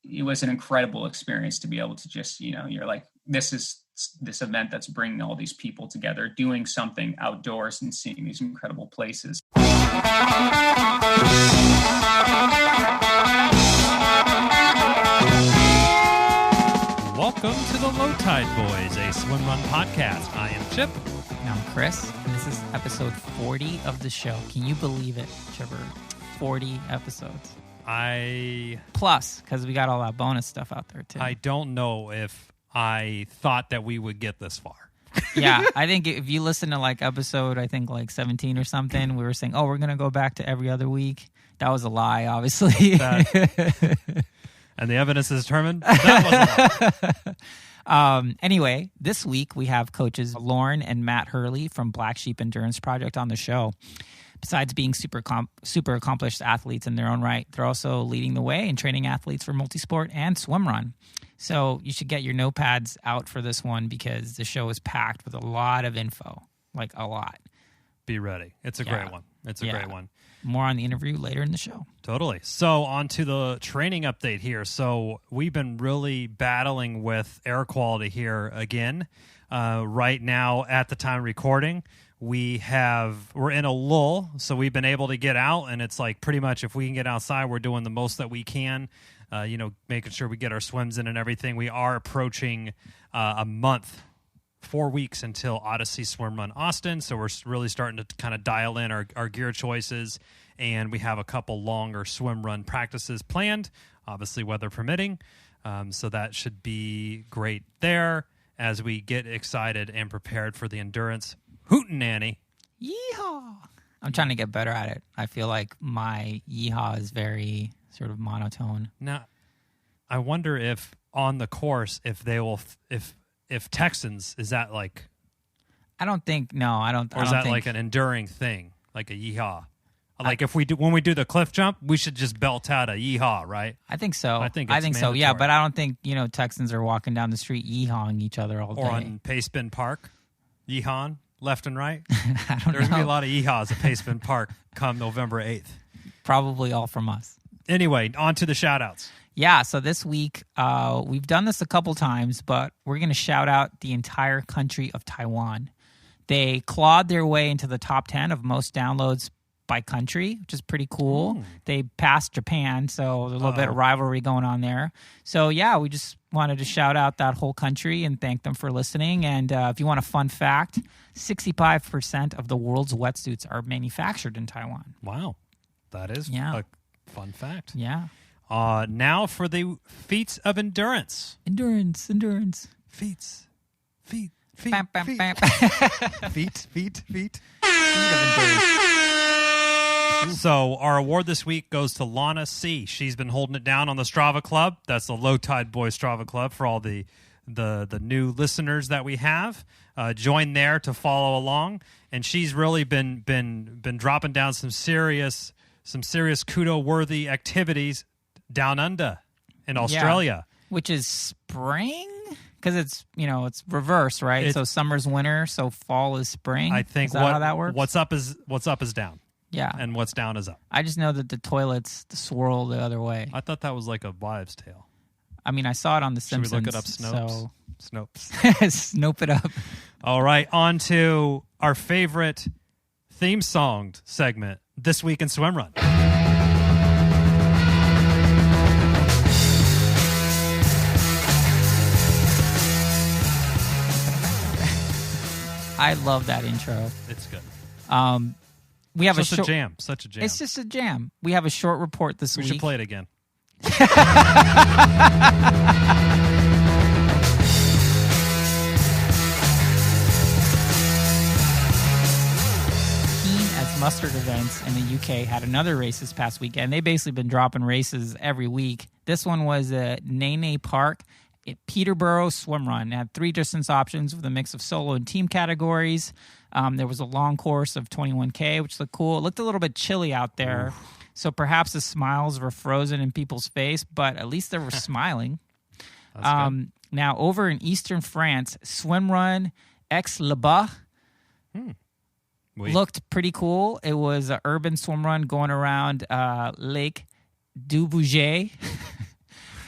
it was an incredible experience to be able to just, you're like, this is this event that's bringing all these people together, doing something outdoors and seeing these incredible places. Welcome to the Low Tide Boyz, a Swimrun Podcast. I am Chip. And I'm Chris, and this is episode 40 of the show. Can you believe it, Chipper? 40 episodes. Plus, because we got all that bonus stuff out there, too. I don't know if I thought that we would get this far. Yeah, I think if you listen to episode, 17 or something, we were saying, oh, we're going to go back to every other week. That was a lie, obviously. And the evidence is determined that was a lie. Anyway, this week we have coaches Lauren and Matt Hurley from Black Sheep Endurance Project on the show. Besides being super accomplished athletes in their own right, they're also leading the way in training athletes for multisport and swimrun. So you should get your notepads out for this one because the show is packed with a lot of info, a lot. Be ready. It's a great one. It's a great one. More on the interview later in the show. Totally. So on to the training update here. So we've been really battling with air quality here again. Right now at the time of recording, we're in a lull, so we've been able to get out, and it's pretty much if we can get outside, we're doing the most that we can, making sure we get our swims in and everything. We are approaching a month, 4 weeks until Ödyssey Swimrun Austin, so we're really starting to kind of dial in our gear choices, and we have a couple longer swim run practices planned, obviously weather permitting, so that should be great there as we get excited and prepared for the endurance hootenanny. Yeehaw! I'm trying to get better at it. I feel like my yeehaw is very sort of monotone. Now, I wonder if on the course, if they will, if Texans, is that I don't think. No, I don't. Or is that an enduring thing, like a yeehaw? When we do the cliff jump, we should just belt out a yeehaw, right? I think so. I think so. Yeah, but I don't think Texans are walking down the street yeehawing each other all day. Or on Pacebin Park, yeehawing left and right. There's going to be a lot of yeehaws at Pacebin Park come November 8th. Probably all from us. Anyway, on to the shout-outs. Yeah, so this week, we've done this a couple times, but we're going to shout out the entire country of Taiwan. They clawed their way into the top 10 of most downloads by country, which is pretty cool. They passed Japan, so there's a little bit of rivalry going on there. So, yeah, we just wanted to shout out that whole country and thank them for listening. And if you want a fun fact, 65% of the world's wetsuits are manufactured in Taiwan. Wow. That is a fun fact. Yeah. Now for the feats of endurance. Endurance. Feats. Feet. Bam, bam, feet. bam. Feet of endurance. Ooh. So our award this week goes to Lana C. She's been holding it down on the Strava Club. That's the Low Tide Boyz Strava Club for all the new listeners that we have. Join there to follow along, and she's really been dropping down some serious kudo-worthy activities down under in Australia. Which is spring? Because it's reverse, right? So summer's winter, so fall is spring. I think is that how that works? What's up is down. Yeah. And what's down is up. I just know that the toilets swirl the other way. I thought that was like a wives' tale. I mean, I saw it on The Simpsons. Should we look it up, Snopes? So... Snopes. Snope it up. All right, on to our favorite theme song segment, This Week in Swimrun. I love that intro. It's good. We have Such a jam. It's just a jam. We have a short report this week. We should play it again. Keen as Mustard Events in the UK had another race this past weekend. They've basically been dropping races every week. This one was at Nene Park at Peterborough Swimrun. It had 3 distance options with a mix of solo and team categories. There was a long course of 21K, which looked cool. It looked a little bit chilly out there. Oof. So perhaps the smiles were frozen in people's face, but at least they were smiling. Now, over in eastern France, Swimrun Aix-les-Bains looked pretty cool. It was an urban swim run going around Lake du Bourget.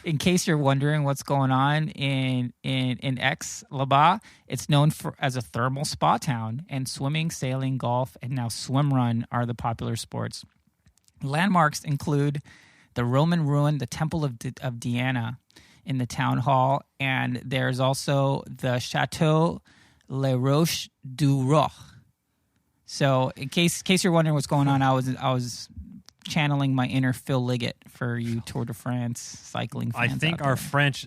in case you're wondering what's going on in Aix-les-Bains, it's known as a thermal spa town, and swimming, sailing, golf, and now swimrun are the popular sports. Landmarks include the Roman ruin, the Temple of Diana in the town hall, and there's also the Chateau Les Roches du Roch. So, in case you're wondering what's going on, I was channeling my inner Phil Liggett for you Tour de France cycling fans. I think our French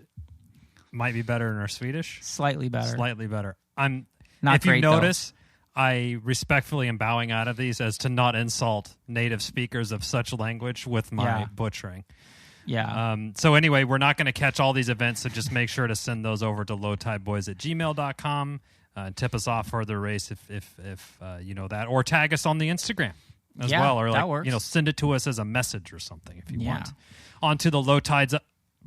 might be better than our Swedish. Slightly better. I'm not if great, you notice, though. I respectfully am bowing out of these as to not insult native speakers of such language with my butchering. Yeah. So anyway, we're not going to catch all these events, so just make sure to send those over to lowtideboys@gmail.com. Tip us off for the race if you know that, or tag us on the Instagram as well, or that works. Send it to us as a message or something if you want. On to the Low Tide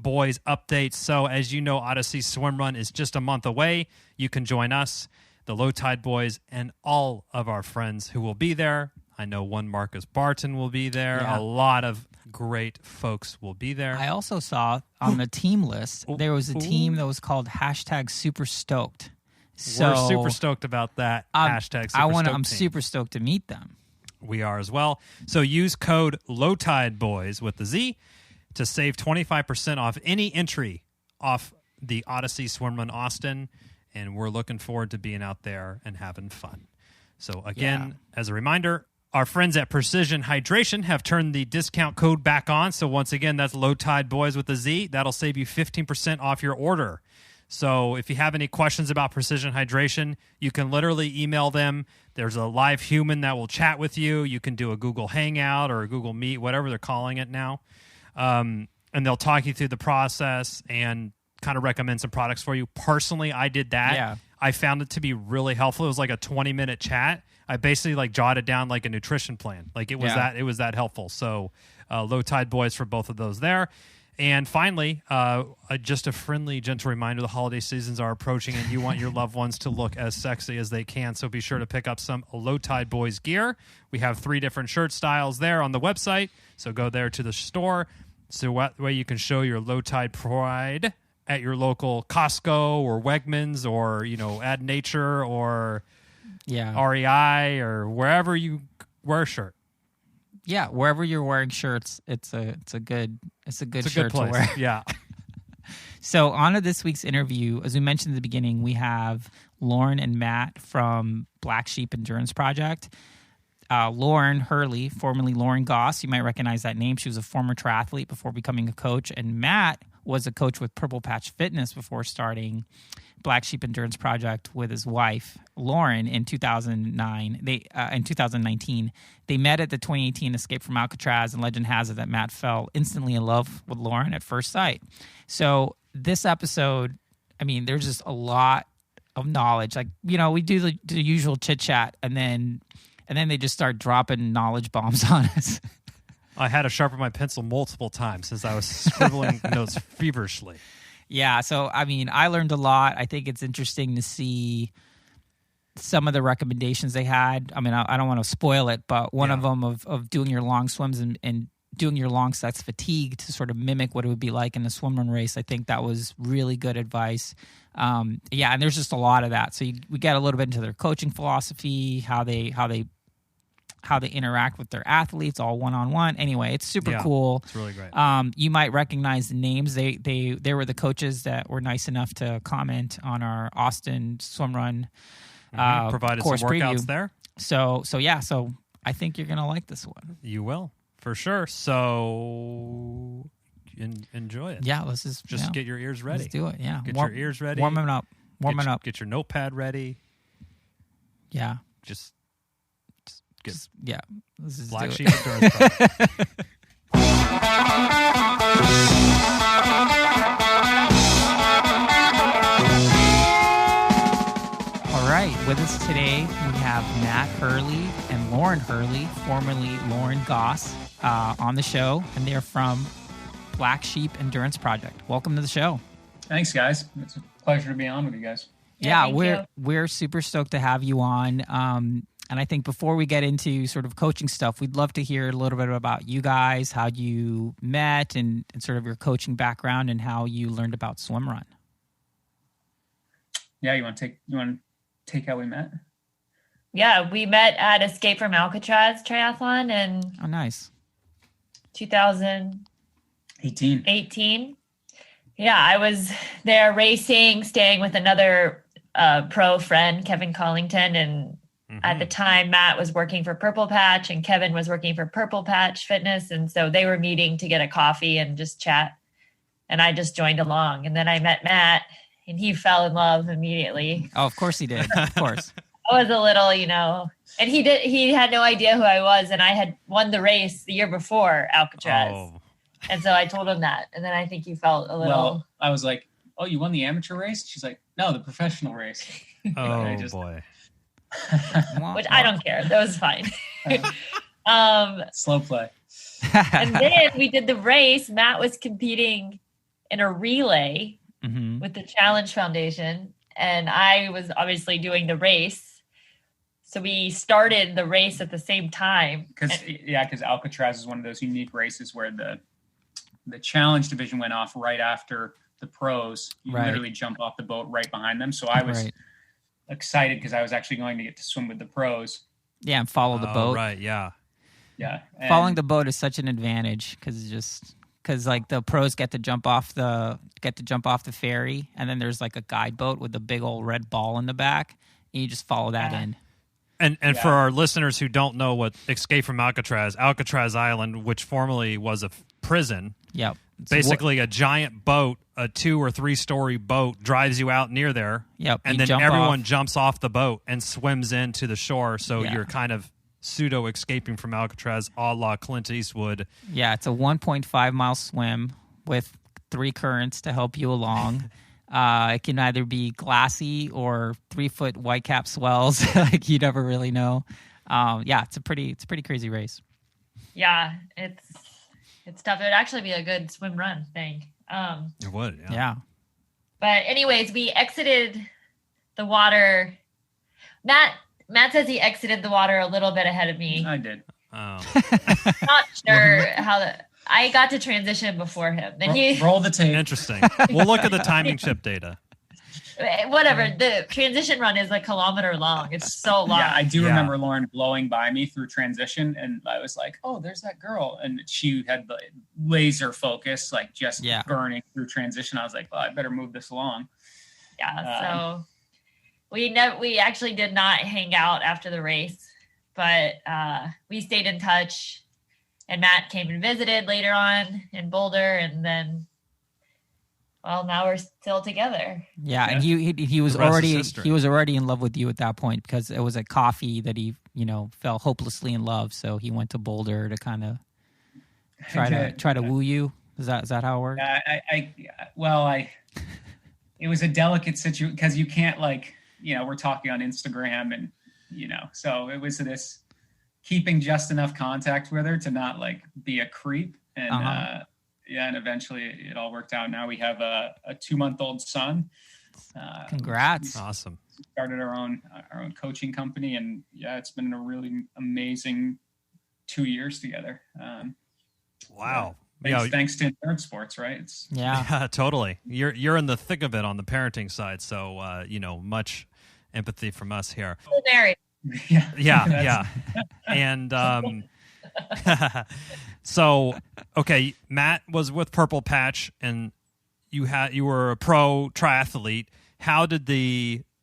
Boyz updates. So as you know, Ödyssey Swimrun is just a month away. You can join us, the Low Tide Boyz, and all of our friends who will be there. I know one Marcus Barton will be there. Yeah. A lot of great folks will be there. I also saw on the team list there was a team that was called #SuperStoked. So we're super stoked about that. I'm super stoked to meet them. We are as well. So use code LOWTIDEBOYZ with the Z to save 25% off any entry off the Ödyssey Swimrun Austin, and we're looking forward to being out there and having fun. So again, as a reminder, our friends at Precision Hydration have turned the discount code back on. So once again, that's LOWTIDEBOYZ with the Z. That'll save you 15% off your order. So if you have any questions about Precision Hydration, you can literally email them. There's a live human that will chat with you. You can do a Google Hangout or a Google Meet, whatever they're calling it now. And they'll talk you through the process and kind of recommend some products for you. Personally, I did that. Yeah. I found it to be really helpful. It was like a 20-minute chat. I basically jotted down like a nutrition plan. It was that helpful. So Low Tide Boyz for both of those there. And finally, just a friendly, gentle reminder, the holiday seasons are approaching and you want your loved ones to look as sexy as they can. So be sure to pick up some Low Tide Boyz gear. We have 3 different shirt styles there on the website. So go there to the store. So that way you can show your Low Tide pride at your local Costco or Wegmans or, Ad Nature or REI or wherever you wear a shirt. Yeah, wherever you're wearing shirts, it's a good shirt place to wear. Yeah. So on to this week's interview. As we mentioned at the beginning, we have Lauren and Matt from Black Sheep Endurance Project. Lauren Hurley, formerly Lauren Goss, you might recognize that name. She was a former triathlete before becoming a coach. And Matt was a coach with Purple Patch Fitness before starting Black Sheep Endurance Project with his wife, Lauren, in 2019. They met at the 2018 Escape from Alcatraz, and legend has it that Matt fell instantly in love with Lauren at first sight. So this episode, there's just a lot of knowledge. We do the usual chit-chat, and then they just start dropping knowledge bombs on us. I had to sharpen my pencil multiple times since I was scribbling notes feverishly. Yeah, so, I learned a lot. I think it's interesting to see some of the recommendations they had. I don't want to spoil it, but one of them of doing your long swims and doing your long sets fatigue to sort of mimic what it would be like in a swimrun race. I think that was really good advice. And there's just a lot of that. So we get a little bit into their coaching philosophy, how they interact with their athletes all one-on-one. Anyway, it's super cool. It's really great. You might recognize the names. They were the coaches that were nice enough to comment on our Austin Swimrun provided course some workouts preview. there. So I think you're going to like this one. You will, for sure. So enjoy it. Yeah, let's just get your ears ready. Let's do it, yeah. Get your ears ready. Warming up. Get your notepad ready. Yeah. Let's just Black Sheep Endurance Project. All right, with us today we have Matt Hurley and Lauren Hurley, formerly Lauren Goss, on the show, and they're from Black Sheep Endurance Project. Welcome to the show. Thanks, guys. It's a pleasure to be on with you guys. Yeah, we're super stoked to have you on. And I think before we get into sort of coaching stuff, we'd love to hear a little bit about you guys, how you met, and sort of your coaching background and how you learned about swimrun. Yeah, you want to take how we met? Yeah, we met at Escape from Alcatraz Triathlon in nice 2018. Yeah, I was there racing, staying with another pro friend, Kevin Collington, and at the time, Matt was working for Purple Patch and Kevin was working for Purple Patch Fitness. And so they were meeting to get a coffee and just chat. And I just joined along. And then I met Matt and he fell in love immediately. Oh, of course he did. Of course. I was a little, and he had no idea who I was. And I had won the race the year before Alcatraz. Oh. And so I told him that. And then I think he felt a little. Well, I was like, oh, you won the amateur race? She's like, no, the professional race. Oh, boy. Which I don't care. That was fine. Slow play. And then we did the race. Matt was competing in a relay with the Challenge Foundation. And I was obviously doing the race. So we started the race at the same time. Because Alcatraz is one of those unique races where the Challenge division went off right after the pros. You literally jump off the boat right behind them. So I was excited because I was actually going to get to swim with the pros. Yeah, and follow the boat. Right, yeah. Yeah. Following the boat is such an advantage because like the pros get to jump off the ferry, and then there's like a guide boat with a big old red ball in the back, and you just follow that in. And for our listeners who don't know what Escape from Alcatraz Island, which formerly was a prison. Yep. Basically, a giant boat, a 2 or 3 story boat, drives you out near there. Yep. And then everyone jumps off the boat and swims into the shore. So you're kind of pseudo escaping from Alcatraz, a la Clint Eastwood. Yeah, it's a 1.5 mile swim with 3 currents to help you along. It can either be glassy or 3-foot whitecap swells. Like you never really know. It's a pretty crazy race. Yeah, it's tough. It would actually be a good swim run thing. It would, yeah. But anyways, we exited the water. Matt says he exited the water a little bit ahead of me. I did. Oh. Not sure I got to transition before him. Then roll the tape. Interesting. We'll look at the timing chip data. Whatever. The transition run is a kilometer long. It's so long. Yeah, I do remember Lauren blowing by me through transition, and I was like, "Oh, there's that girl," and she had the laser focus, like just burning through transition. I was like, "Well, I better move this along." Yeah. So we actually did not hang out after the race, but we stayed in touch. And Matt came and visited later on in Boulder, and then, well, now we're still together. Yeah, and he was already in love with you at that point because it was a coffee that he fell hopelessly in love. So he went to Boulder to kind of try to woo you. Is that how it worked? It was a delicate situation because you can't we're talking on Instagram and so it was this. Keeping just enough contact with her to not be a creep. And and eventually it all worked out. Now we have a 2-month-old son. Congrats. Awesome. Started our own coaching company, and it's been a really amazing 2 years together. Wow. Thanks to endurance sports, right? Yeah, totally. You're in the thick of it on the parenting side. So, much empathy from us here. We're married. Yeah. And so, okay, Matt was with Purple Patch, and you were a pro triathlete. How did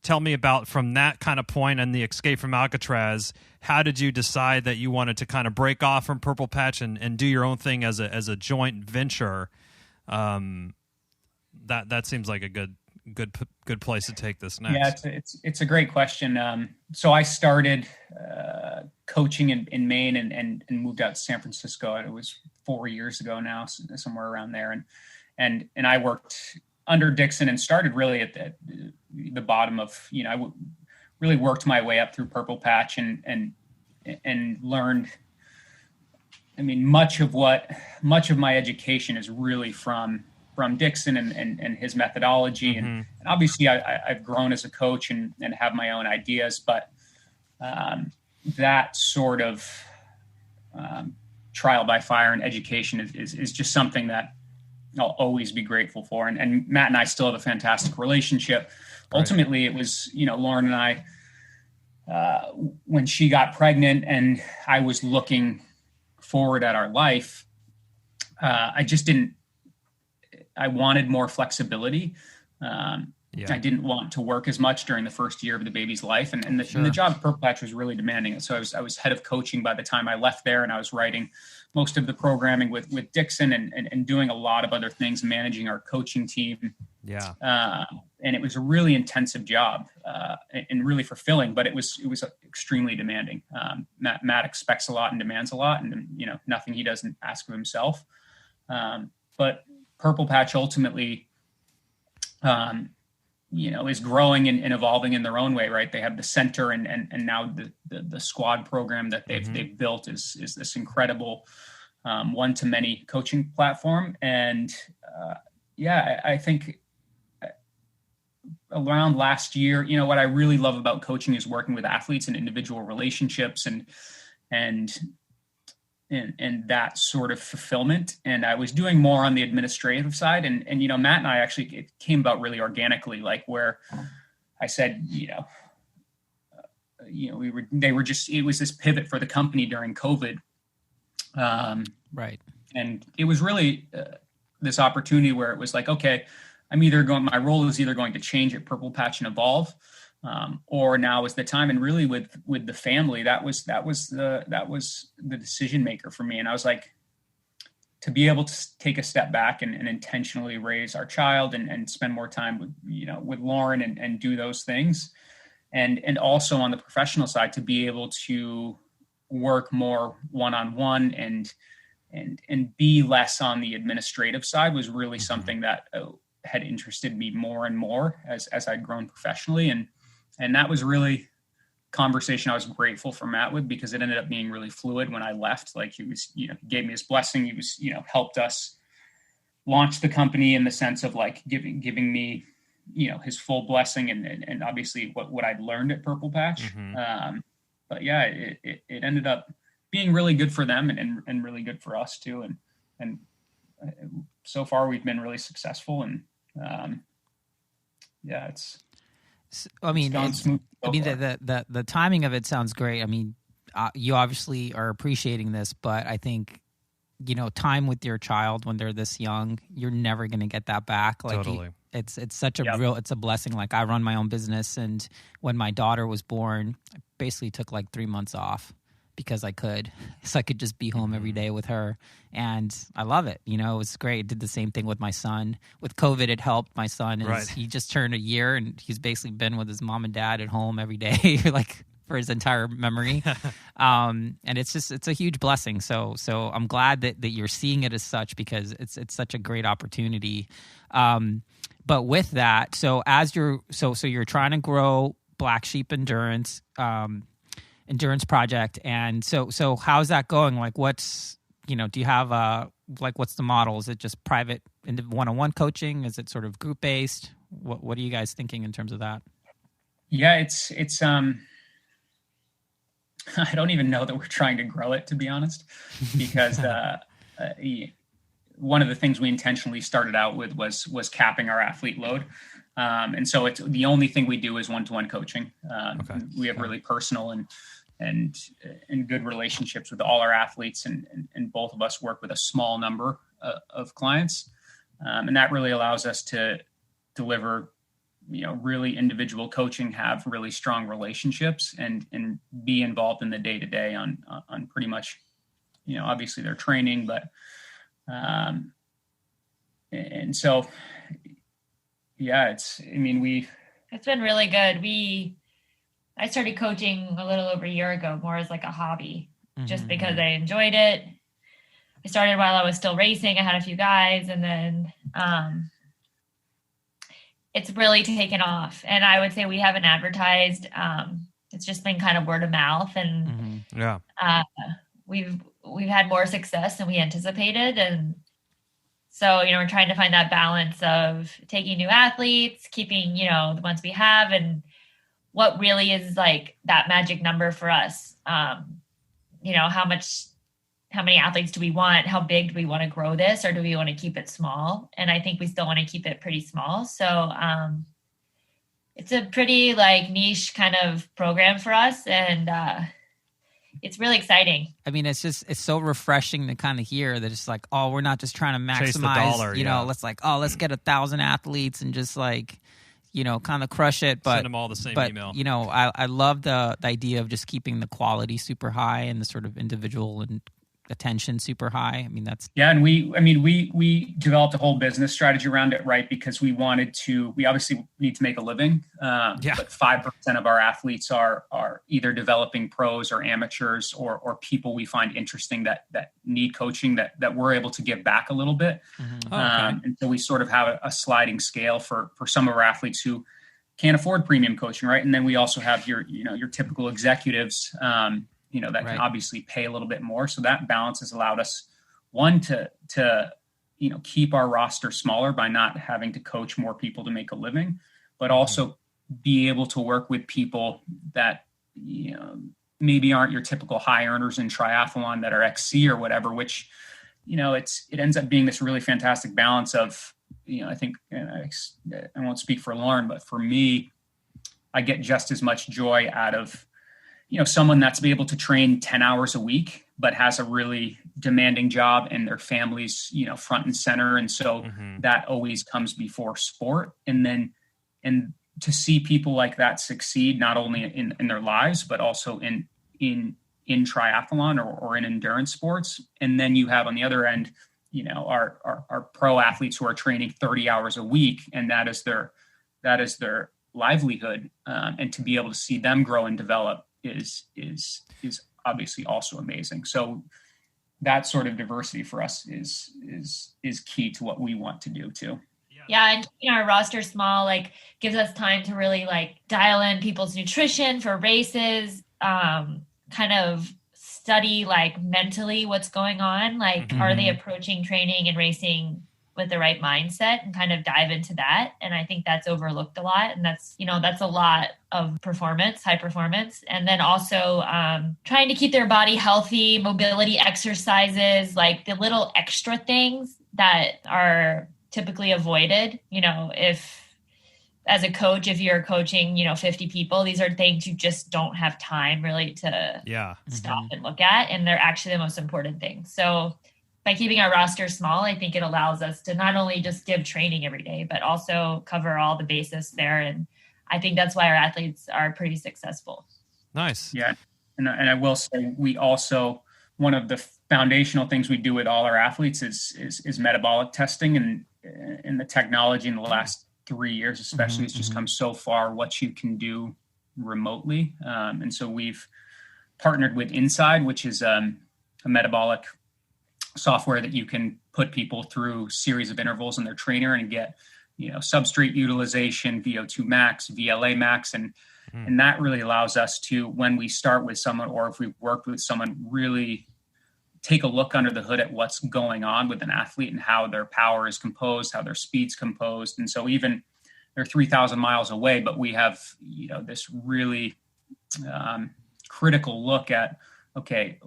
tell me about from that kind of point and the escape from Alcatraz? How did you decide that you wanted to kind of break off from Purple Patch and do your own thing as a joint venture? That seems like a good place to take this next. Yeah, it's a great question. So I started coaching in Maine and moved out to San Francisco. It was 4 years ago now, somewhere around there. And I worked under Dixon and started really at the bottom of, I really worked my way up through Purple Patch and learned. I mean, much of my education is really from Dixon and his methodology. And obviously I've grown as a coach and have my own ideas, but that sort of trial by fire and education is just something that I'll always be grateful for. And Matt and I still have a fantastic relationship. Right. Ultimately, it was, Lauren and I, when she got pregnant and I was looking forward at our life, I wanted more flexibility. I didn't want to work as much during the first year of the baby's life. And the job at Purple Patch was really demanding. So I was head of coaching by the time I left there, and I was writing most of the programming with Dixon and doing a lot of other things, managing our coaching team. Yeah. And it was a really intensive job and really fulfilling, but it was extremely demanding. Matt expects a lot and demands a lot, and nothing he doesn't ask of himself. But Purple Patch ultimately, is growing and evolving in their own way, right? They have the center and now the squad program that they've built is this incredible one-to-many coaching platform. And I think around last year, what I really love about coaching is working with athletes and individual relationships and that sort of fulfillment. And I was doing more on the administrative side. And Matt and I actually, it came about really organically, like where I said, it was this pivot for the company during COVID. Right. And it was really this opportunity where it was like, okay, my role is either going to change at Purple Patch and evolve, or now is the time. And really with the family, that was the decision maker for me. And I was like, to be able to take a step back and intentionally raise our child and spend more time with Lauren and do those things. And also on the professional side, to be able to work more one-on-one and be less on the administrative side was really something that had interested me more and more as I'd grown professionally. And that was really conversation I was grateful for Matt with, because it ended up being really fluid when I left. Like he was, gave me his blessing. He was, helped us launch the company in the sense of like giving me, his full blessing and obviously what I'd learned at Purple Patch. But yeah, it ended up being really good for them and really good for us too. And so far we've been really successful and the timing of it sounds great. I mean, you obviously are appreciating this, but I think, time with your child when they're this young, you're never going to get that back. Like totally. It's such a it's a blessing. Like I run my own business, and when my daughter was born, I basically took like 3 months off because I could. So I could just be home every day with her. And I love it. It was great. Did the same thing with my son. With COVID, it helped. My son he just turned a year, and he's basically been with his mom and dad at home every day, like for his entire memory. And it's a huge blessing. So I'm glad that you're seeing it as such, because it's such a great opportunity. But with that, so as you're trying to grow Black Sheep Endurance Project, and so how's that going? Like, what's do you have what's the model? Is it just private one-on-one coaching? Is it sort of group based? What are you guys thinking in terms of that? Yeah, it's I don't even know that we're trying to grow it, to be honest, because one of the things we intentionally started out with was capping our athlete load. And so it's the only thing we do is one-to-one coaching. We have really personal and good relationships with all our athletes, and both of us work with a small number of clients. And that really allows us to deliver, really individual coaching, have really strong relationships, and be involved in the day-to-day on pretty much, obviously their training, but and so, yeah, it's been really good. I started coaching a little over a year ago, more as like a hobby, just because I enjoyed it. I started while I was still racing. I had a few guys, and then it's really taken off. And I would say we haven't advertised. It's just been kind of word of mouth, and we've had more success than we anticipated. And so, we're trying to find that balance of taking new athletes, keeping, the ones we have, and what really is like that magic number for us. You know, how many athletes do we want? How big do we want to grow this, or do we want to keep it small? And I think we still want to keep it pretty small. So it's a pretty like niche kind of program for us, and it's really exciting. I mean, it's so refreshing to kind of hear that it's like, oh, we're not just trying to maximize, chase the dollar, you know, let's get 1,000 athletes and just like, you know, kind of crush it. But send them all the same email. You know, I love the idea of just keeping the quality super high and the sort of individual and attention super high. I mean, that's and we developed a whole business strategy around it, right? Because we obviously need to make a living. But 5% of our athletes are either developing pros or amateurs or people we find interesting that need coaching that we're able to give back a little bit. Mm-hmm. And so we sort of have a sliding scale for some of our athletes who can't afford premium coaching, right? And then we also have your typical executives, that can obviously pay a little bit more. So that balance has allowed us, one, to keep our roster smaller by not having to coach more people to make a living, but also be able to work with people that, maybe aren't your typical high earners in triathlon that are XC or whatever, which, it ends up being this really fantastic balance of, I think, I won't speak for Lauren, but for me, I get just as much joy out of, someone that's able to train 10 hours a week, but has a really demanding job and their family's, front and center. And so that always comes before sport. And to see people like that succeed, not only in their lives, but also in triathlon or in endurance sports. And then you have on the other end, our pro athletes who are training 30 hours a week, and that is their livelihood. And to be able to see them grow and develop is obviously also amazing. So that sort of diversity for us is key to what we want to do too. Yeah, and keeping our roster small gives us time to really dial in people's nutrition for races, kind of study mentally what's going on, are they approaching training and racing with the right mindset, and kind of dive into that. And I think that's overlooked a lot. And that's a lot of high performance. And then also trying to keep their body healthy, mobility exercises, the little extra things that are typically avoided. If as a coach, if you're coaching, 50 people, these are things you just don't have time really to stop and look at. And they're actually the most important things. So by keeping our roster small, I think it allows us to not only just give training every day, but also cover all the bases there. And I think that's why our athletes are pretty successful. Nice. Yeah. And I will say, we also, one of the foundational things we do with all our athletes is metabolic testing, and the technology in the last 3 years, especially, has just come so far what you can do remotely. And so we've partnered with Inside, which is a metabolic software that you can put people through series of intervals in their trainer and get, substrate utilization, VO2 max, VLA max. And that really allows us to, when we start with someone, or if we've worked with someone, really take a look under the hood at what's going on with an athlete and how their power is composed, how their speed's composed. And so even they're 3,000 miles away, but we have, this really critical look at, okay,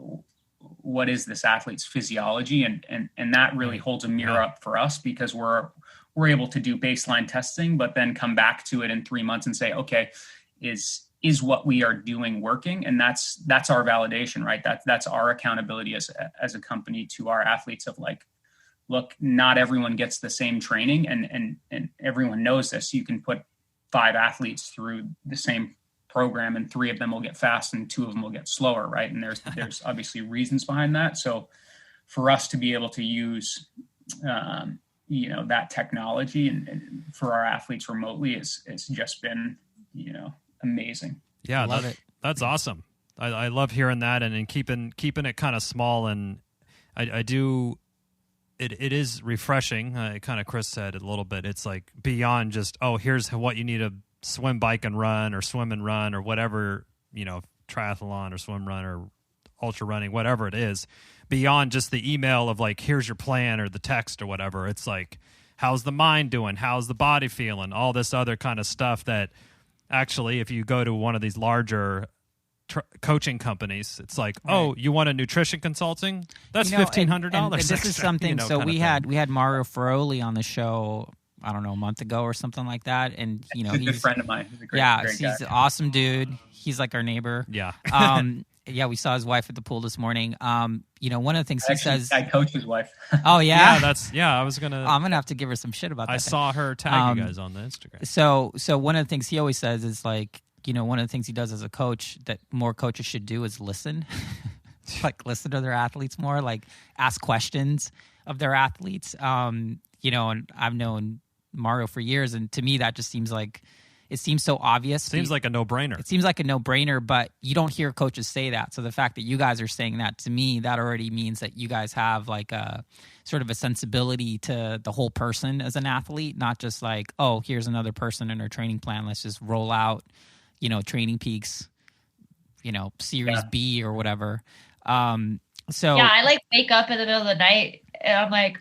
what is this athlete's physiology? And that really holds a mirror up for us, because we're able to do baseline testing, but then come back to it in 3 months and say, okay, is what we are doing working? And that's our validation, right? That's our accountability as a company to our athletes of look, not everyone gets the same training, and everyone knows this. You can put 5 athletes through the same program, and 3 of them will get fast and 2 of them will get slower, right? And there's obviously reasons behind that. So for us to be able to use that technology and for our athletes remotely is just been amazing. Yeah, love it. That's awesome. I love hearing that, and keeping it kind of small. And I do. It is refreshing. Kind of Chris said it a little bit. It's beyond just, here's what you need to swim, bike, and run, or swim and run, or whatever, triathlon or swim run or ultra running, whatever it is, beyond just the email of here's your plan or the text or whatever. It's how's the mind doing? How's the body feeling? All this other kind of stuff that actually, if you go to one of these larger coaching companies, it's like, oh, you want a nutrition consulting? That's $1,500. And this is something. So we had Mario Hurley on the show, I don't know, a month ago or something like that, and he's a good friend of mine. He's a great he's guy. an awesome dude. He's like our neighbor. Yeah. Yeah, we saw his wife at the pool this morning. One of the things he says, I coach his wife. Oh yeah, I was gonna. I'm gonna have to give her some shit about that. I saw her tag you guys on the Instagram. So one of the things he always says is like, one of the things he does as a coach that more coaches should do is listen. Like listen to their athletes more, like ask questions of their athletes. And I've known Mario for years, and to me that just seems like it seems so obvious. Seems like a no-brainer. It seems like a no-brainer, but you don't hear coaches say that. So the fact that you guys are saying that, to me, that already means that you guys have like a sort of a sensibility to the whole person as an athlete, not just like, oh, here's another person in our training plan. Let's just roll out, Training Peaks, Series B or whatever. So yeah, I like wake up in the middle of the night and I'm like,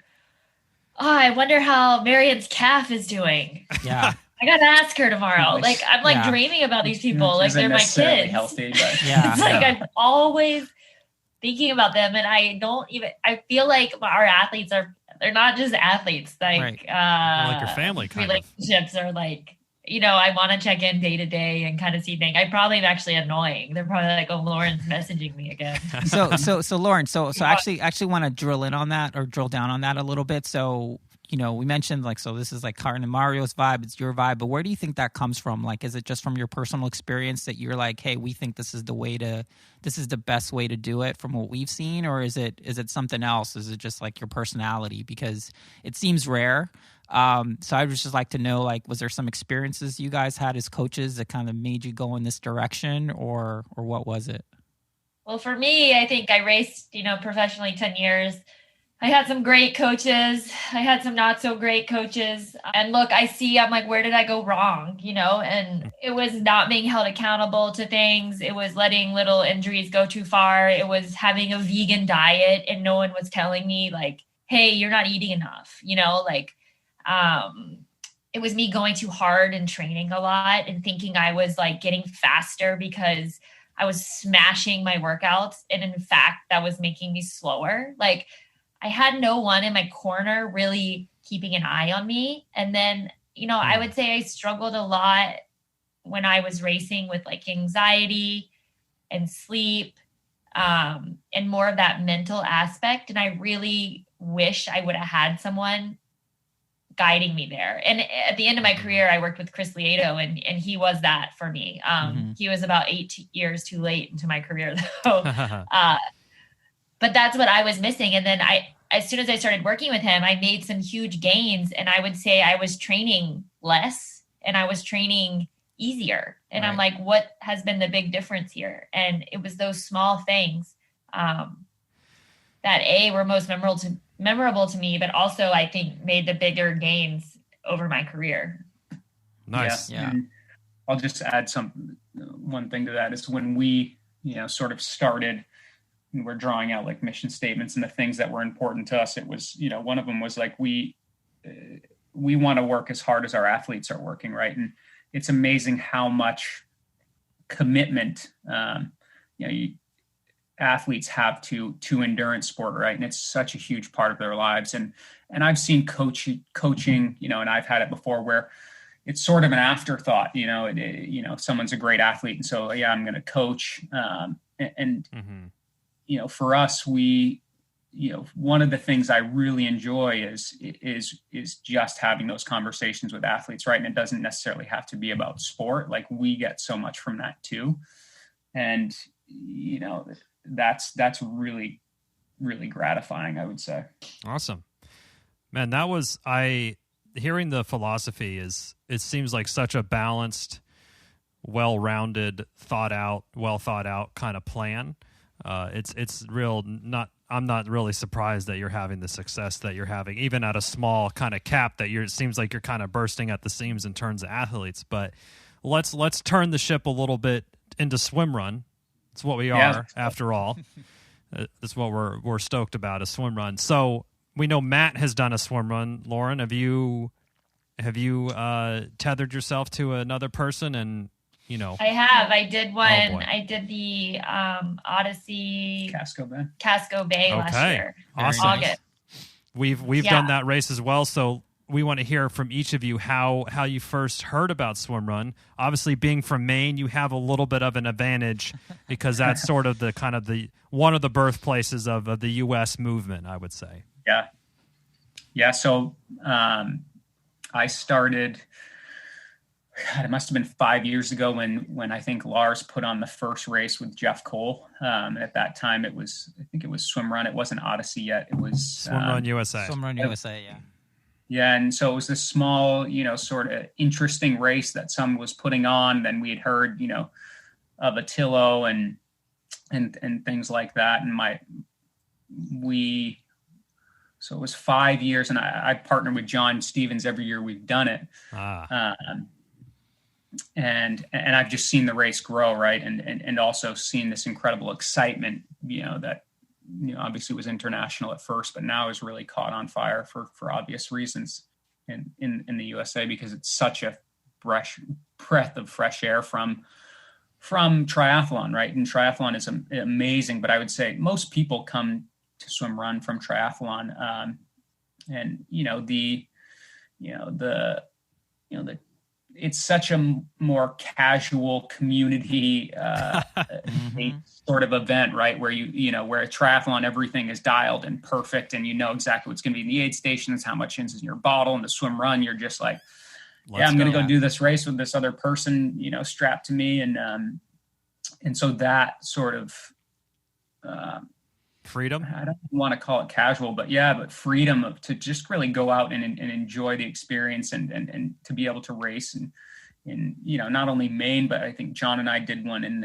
oh, I wonder how Marion's calf is doing. Yeah. I gotta ask her tomorrow. Like I'm like dreaming about these people, like they're my kids. Healthy, but it's like I'm always thinking about them, and I feel like our athletes they're not just athletes. Like like your family kind relationships are like, I want to check in day to day and kind of see things. I probably am actually annoying. They're probably like, oh, Lauren's messaging me again. So Lauren, so actually want to drill in on that or drill down on that a little bit. So we mentioned so this is like Carton and Mario's vibe, it's your vibe, but where do you think that comes from? Like, is it just from your personal experience that you're like, hey, we think this is the best way to do it from what we've seen, or is it something else? Is it just like your personality? Because it seems rare. So I would just like to know, like, was there some experiences you guys had as coaches that kind of made you go in this direction, or what was it? Well, for me, I think I raced, professionally 10 years. I had some great coaches. I had some not so great coaches. And look, I'm like, where did I go wrong? And it was not being held accountable to things. It was letting little injuries go too far. It was having a vegan diet and no one was telling me like, hey, you're not eating enough. It was me going too hard and training a lot and thinking I was like getting faster because I was smashing my workouts. And in fact, that was making me slower. Like, I had no one in my corner really keeping an eye on me. And then, I would say I struggled a lot when I was racing with like anxiety and sleep, and more of that mental aspect. And I really wish I would have had someone guiding me there. And at the end of my career, I worked with Chris Lieto, and he was that for me. He was about 8 years too late into my career though. But that's what I was missing. And then as soon as I started working with him, I made some huge gains. And I would say I was training less and I was training easier. And I'm like, what has been the big difference here? And it was those small things that were most memorable to me, but also I think made the bigger gains over my career. Nice. Yeah. And I'll just add one thing to that is when we, sort of started, and we're drawing out like mission statements and the things that were important to us. It was, one of them was like, we want to work as hard as our athletes are working. Right. And it's amazing how much commitment, athletes have to endurance sport. Right. And it's such a huge part of their lives. And I've seen coaching, and I've had it before where it's sort of an afterthought, someone's a great athlete. And so, I'm going to coach. For us, we, one of the things I really enjoy is just having those conversations with athletes, right? And it doesn't necessarily have to be about sport. Like we get so much from that too. And, that's really, really gratifying, I would say. Awesome, man. That was, hearing the philosophy it seems like such a balanced, well-rounded, well thought out kind of plan. It's real. I'm not really surprised that you're having the success that you're having, even at a small kind of cap that it seems like you're kind of bursting at the seams in terms of athletes. But let's turn the ship a little bit into swimrun. It's what we are after all. That's what we're stoked about, a swimrun. So we know Matt has done a swimrun. Lauren, have you tethered yourself to another person and I have. I did one. Oh, boy. I did the Ödyssey Casco Bay. last year. Awesome. August. We've done that race as well. So we want to hear from each of you how you first heard about Swimrun. Obviously, being from Maine, you have a little bit of an advantage because that's sort of the one of the birthplaces of the U.S. movement, I would say. Yeah. So I started. God, it must have been 5 years ago when I think Lars put on the first race with Jeff Cole. At that time, I think it was Swimrun. It wasn't Ödyssey yet. It was Swimrun USA. Swimrun USA, yeah. Yeah, and so it was this small, sort of interesting race that someone was putting on. Then we had heard, of Attilo and things like that. So it was 5 years, and I partnered with John Stevens every year we've done it. And I've just seen the race grow, right, and also seen this incredible excitement, that obviously was international at first, but now is really caught on fire for obvious reasons in the USA, because it's such a breath of fresh air from triathlon, right? And triathlon is amazing, but I would say most people come to Swimrun from triathlon, and it's such a more casual community sort of event, right? Where where a triathlon, everything is dialed and perfect, and exactly what's going to be in the aid stations, how much is in your bottle. And the swim run, you're just like, I'm going to go do this race with this other person, strapped to me, and so that sort of freedom. I don't want to call it casual, but freedom to just really go out and enjoy the experience and to be able to race in not only Maine, but I think John and I did one in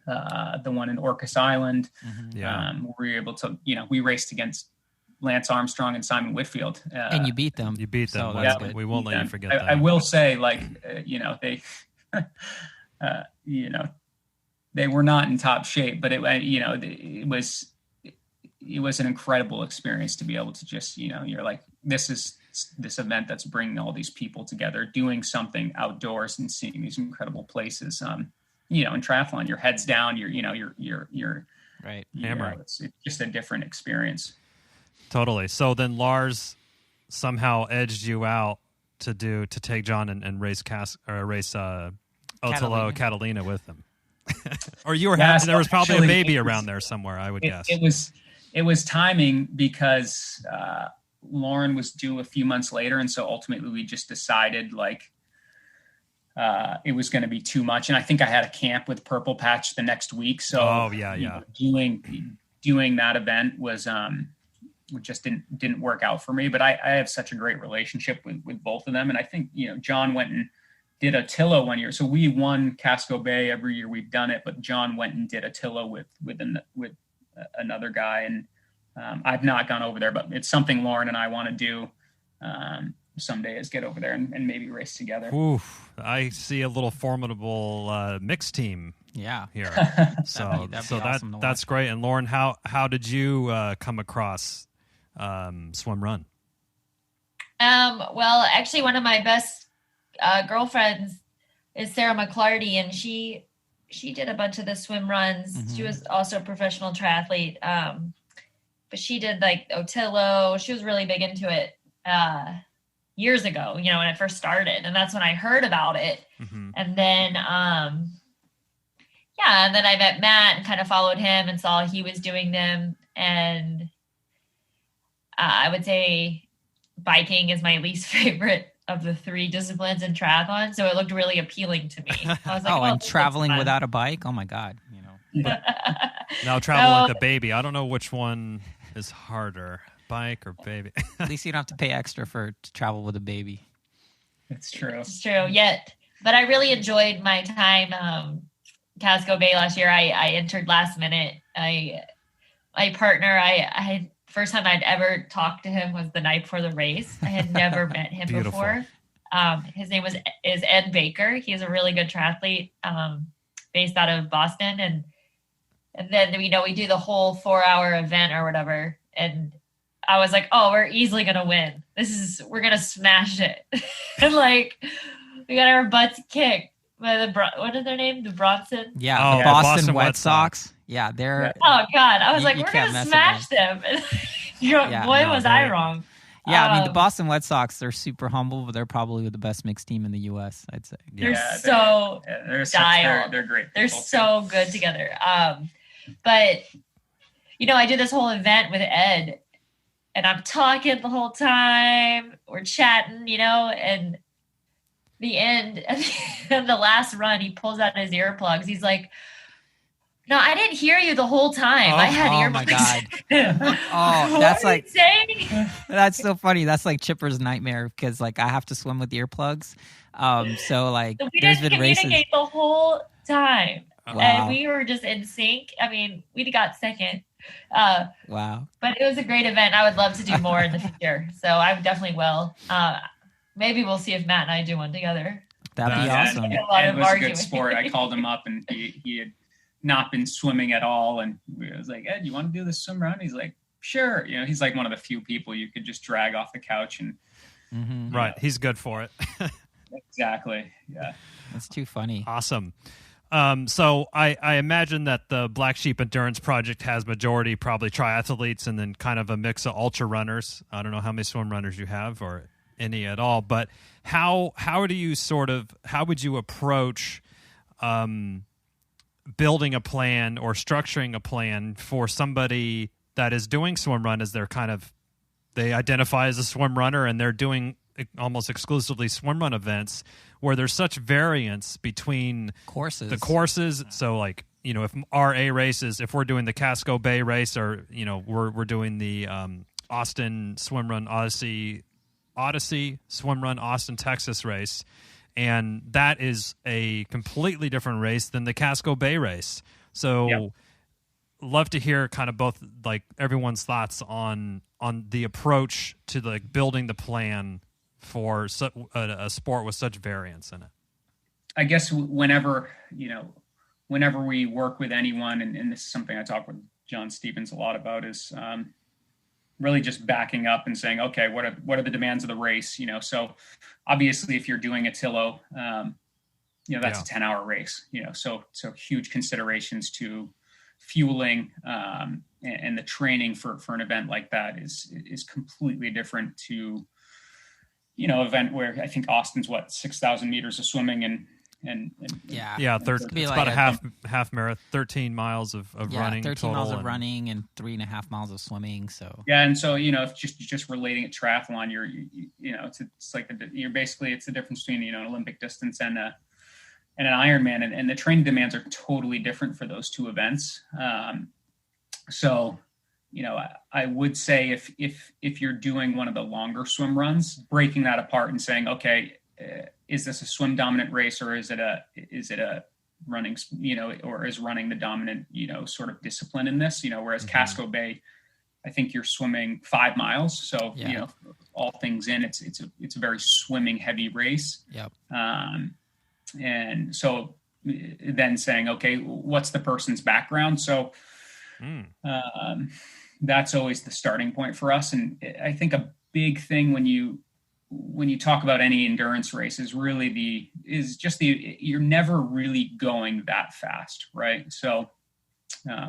the one in Orcas Island. Mm-hmm. We were able to, we raced against Lance Armstrong and Simon Whitfield. And you beat them. So that's good. We won't let you forget that. I will say, they were not in top shape, but it was an incredible experience to be able to just, you're like, this is this event that's bringing all these people together, doing something outdoors and seeing these incredible places. In triathlon, your head's down, you're right. Hammering. It's just a different experience. Totally. So then Lars somehow edged you out to take John and race Attilo Catalina with him. Or you were happy. There was probably a baby around there somewhere, I would guess. It was timing, because Lauren was due a few months later, and so ultimately we just decided it was going to be too much. And I think I had a camp with Purple Patch the next week, so doing that event was just didn't work out for me. But I have such a great relationship with both of them, and I think John went and did Attilo one year. So we won Casco Bay every year we've done it, but John went and did Attilo with another guy. And I've not gone over there, but it's something Lauren and I want to do someday, is get over there and maybe race together. Oof, I see a little formidable mixed team. Yeah. Here. So that's great. And Lauren, how did you come across Swimrun? Well, actually, one of my best girlfriends is Sarah McClarty, and she did a bunch of the swim runs. Mm-hmm. She was also a professional triathlete, but she did Attilo. She was really big into it years ago, when it first started, and that's when I heard about it. Mm-hmm. And then and then I met Matt and kind of followed him and saw he was doing them, and I would say biking is my least favorite of the three disciplines in triathlon, so it looked really appealing to me. I was like, and traveling without a bike, oh my god, Now traveling with a baby, I don't know which one is harder, bike or baby. At least you don't have to pay extra to travel with a baby. It's true. But I really enjoyed my time Casco Bay last year. I entered last minute. My partner, I first time I'd ever talked to him was the night before the race. I had never met him before. His name is Ed Baker. He's a really good triathlete, based out of Boston. And then, we do the whole 4-hour event or whatever. And I was like, oh, we're easily going to win. We're going to smash it. And we got our butts kicked. what is their name? The Bronson? Yeah, the Boston Red Sox. Yeah, they're. Oh God, I was like, you we're can't gonna mess smash them. Was I wrong? Yeah, I mean, the Boston Red Sox, they're super humble, but they're probably the best mixed team in the U.S., I'd say. They're so dialed. They're great. They're so good together. But, I did this whole event with Ed, and I'm talking the whole time. We're chatting, and the end, of the last run, he pulls out his earplugs. He's like, no, I didn't hear you the whole time. I had earplugs. Oh my God. That's like, that's so funny. That's like Chipper's nightmare because I have to swim with earplugs. So we didn't communicate the whole time. Wow. And we were just in sync. I mean, we got second. Wow. But it was a great event. I would love to do more in the future. So I definitely will. Maybe we'll see if Matt and I do one together. That'd be awesome. It was a good sport. I called him up and he had not been swimming at all. And I was like, Ed, you want to do this swim run? He's like, sure. He's like one of the few people you could just drag off the couch and right. He's good for it. Exactly. Yeah. That's too funny. Awesome. So I imagine that the Black Sheep Endurance Project has majority probably triathletes and then kind of a mix of ultra runners. I don't know how many swim runners you have or any at all, but how would you approach building a plan or structuring a plan for somebody that is doing swim run as they identify as a swim runner and they're doing almost exclusively swim run events where there's such variance between the courses. So if our A races, if we're doing the Casco Bay race or, we're doing the Austin Swimrun Ödyssey Swimrun Austin, Texas race. And that is a completely different race than the Casco Bay race. So love to hear kind of both everyone's thoughts on the approach to building the plan for a sport with such variance in it. I guess whenever we work with anyone, and this is something I talk with John Stevens a lot about, is really just backing up and saying, okay, what are the demands of the race? So obviously if you're doing a Tillo, that's a 10-hour race, so huge considerations to fueling and the training for an event like that is completely different to, event where I think Austin's 6,000 meters of swimming and it's about a half marathon, 13 miles of running. 13 miles of running and 3.5 miles of swimming. So and so if just relating it triathlon, it's the difference between an Olympic distance and an Ironman, and the training demands are totally different for those two events. So I would say if you're doing one of the longer swim runs, breaking that apart and saying, okay, is this a swim dominant race or is it a running, or is running the dominant, sort of discipline in this, whereas Casco Bay, I think you're swimming 5 miles. So, all things in, it's a very swimming heavy race. Yep. And so then saying, okay, what's the person's background? So, that's always the starting point for us. And I think a big thing when you talk about any endurance race is really you're never really going that fast, right? So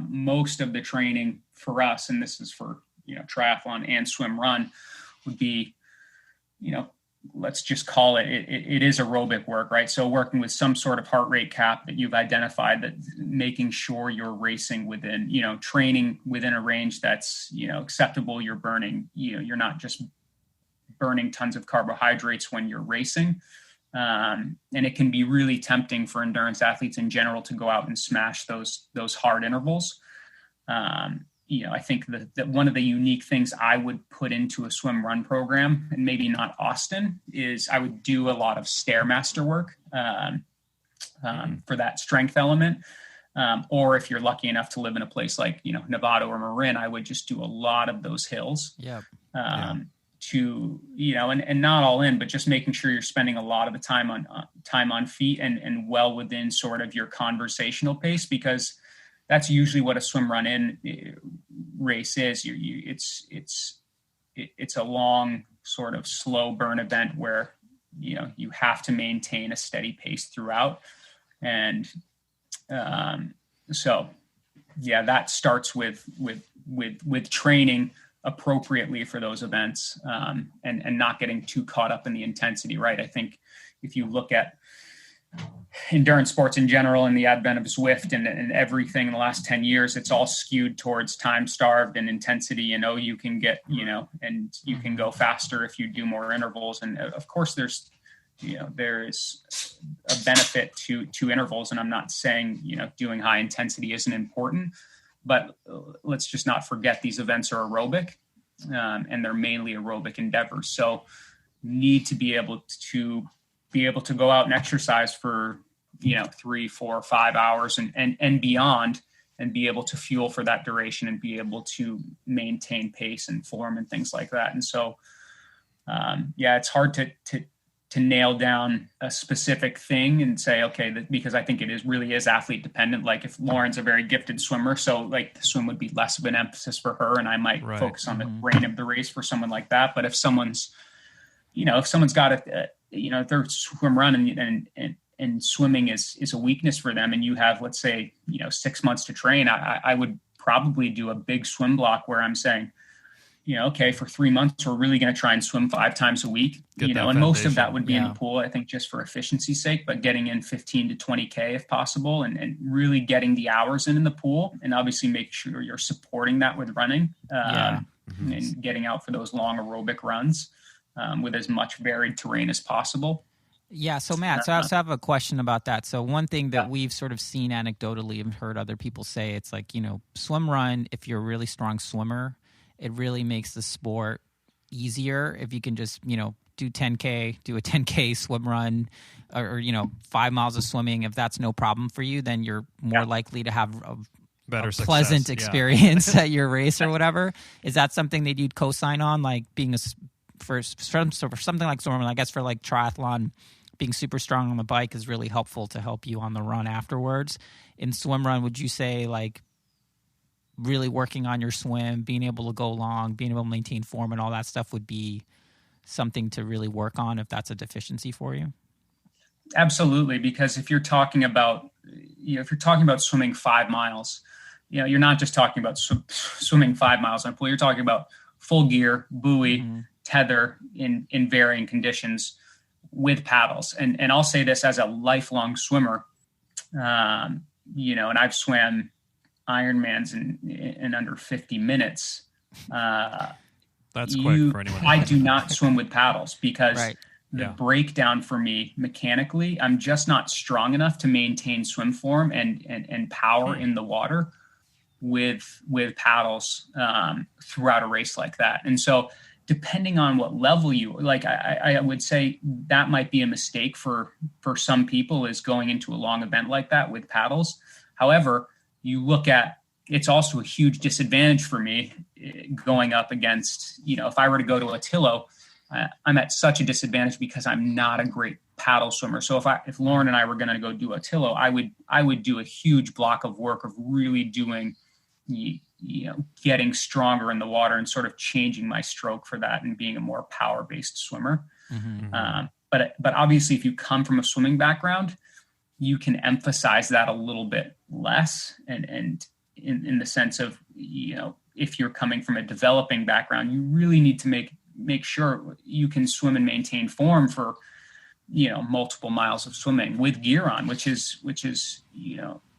most of the training for us, and this is for triathlon and swim run, would be let's just call it is aerobic work, right? So working with some sort of heart rate cap that you've identified, that making sure you're racing within, training within a range that's, acceptable. You're burning, you're not just burning tons of carbohydrates when you're racing. And it can be really tempting for endurance athletes in general to go out and smash those hard intervals. I think that one of the unique things I would put into a swim run program, and maybe not Austin, is I would do a lot of Stairmaster work for that strength element. Or if you're lucky enough to live in a place like, Nevada or Marin, I would just do a lot of those hills. To, and not all in, but just making sure you're spending a lot of the time on feet and well within sort of your conversational pace, because that's usually what a swim run in race is. It's a long sort of slow burn event where, you have to maintain a steady pace throughout. And so yeah, that starts with training appropriately for those events, and not getting too caught up in the intensity, right? I think if you look at endurance sports in general and the advent of Zwift and everything in the last 10 years, it's all skewed towards time starved and intensity. You can get, and you can go faster if you do more intervals. And of course there is a benefit to intervals. And I'm not saying, doing high intensity isn't important, but let's just not forget these events are aerobic, and they're mainly aerobic endeavors. So need to be able to go out and exercise for, 3, 4, 5 hours and beyond, and be able to fuel for that duration and be able to maintain pace and form and things like that. And so, it's hard to nail down a specific thing and say, okay, because I think it really is athlete dependent. Like if Lauren's a very gifted swimmer, so like the swim would be less of an emphasis for her, and I might focus on the brain of the race for someone like that. But if someone's got their swim run and swimming is a weakness for them, and you have, let's say, 6 months to train, I would probably do a big swim block where I'm saying, okay, for 3 months, we're really going to try and swim 5 times a week, and most of that would be in the pool, I think, just for efficiency's sake, but getting in 15 to 20K if possible, and really getting the hours in the pool, and obviously make sure you're supporting that with running, and getting out for those long aerobic runs, with as much varied terrain as possible. Yeah. So Matt, I have a question about that. So one thing that we've sort of seen anecdotally and heard other people say, it's like, swim run, if you're a really strong swimmer, it really makes the sport easier if you can just, do a 10K swim run or 5 miles of swimming. If that's no problem for you, then you're more likely to have a pleasant experience at your race or whatever. Is that something that you'd co-sign on, like being for something like swim run? I guess for like triathlon, being super strong on the bike is really helpful to help you on the run afterwards. In swim run, would you say like really working on your swim, being able to go long, being able to maintain form and all that stuff would be something to really work on if that's a deficiency for you? Absolutely. Because if you're talking about, swimming 5 miles, you're not just talking about swimming 5 miles on a pool. You're talking about full gear, buoy, tether in varying conditions with paddles. And I'll say this as a lifelong swimmer, and I've swam Ironmans in under 50 minutes. That's quick for anyone. I do not swim with paddles because the breakdown for me mechanically, I'm just not strong enough to maintain swim form and power in the water with paddles throughout a race like that. And so depending on what level I would say that might be a mistake for some people, is going into a long event like that with paddles. However, you look at, it's also a huge disadvantage for me going up against, if I were to go to Otillo, I'm at such a disadvantage because I'm not a great paddle swimmer. So if Lauren and I were going to go do Otillo, I would do a huge block of work of really doing, getting stronger in the water and sort of changing my stroke for that and being a more power-based swimmer. But obviously, if you come from a swimming background, you can emphasize that a little bit less. And in the sense of, if you're coming from a developing background, you really need to make sure you can swim and maintain form for, multiple miles of swimming with gear on, which is,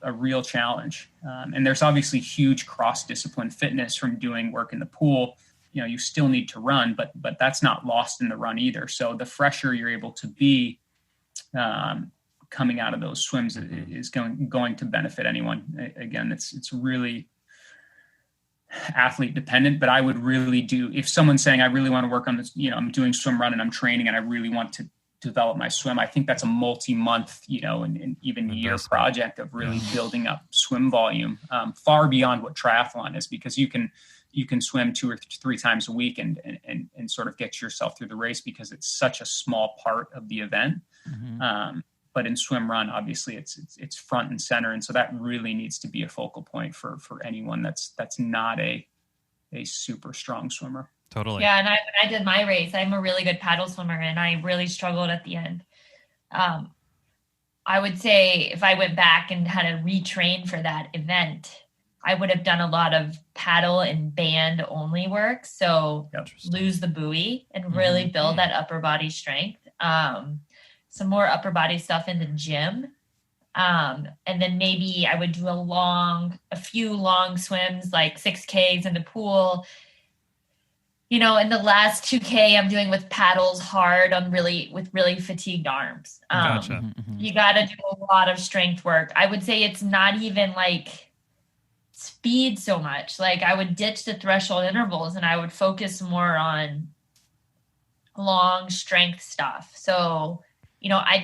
a real challenge. And there's obviously huge cross-discipline fitness from doing work in the pool. You still need to run, but that's not lost in the run either. So the fresher you're able to be, coming out of those swims is going to benefit anyone. Again, it's really athlete dependent, but I would really if someone's saying, I really want to work on this, I'm doing swim run and I'm training and I really want to develop my swim, I think that's a multi-month, and even year project of really building up swim volume, far beyond what triathlon is, because you can swim 2 or 3 times a week and sort of get yourself through the race because it's such a small part of the event. But in swim run, obviously it's front and center. And so that really needs to be a focal point for anyone that's not a super strong swimmer. Totally. Yeah. And when I did my race, I'm a really good paddle swimmer and I really struggled at the end. I would say if I went back and had to retrain for that event, I would have done a lot of paddle and band only work. So lose the buoy and really build that upper body strength. Some more upper body stuff in the gym. And then maybe I would do a few long swims, like 6Ks in the pool. In the last 2K I'm doing with paddles hard with really fatigued arms. Gotcha. You got to do a lot of strength work. I would say it's not even like speed so much. Like I would ditch the threshold intervals and I would focus more on long strength stuff. So, I've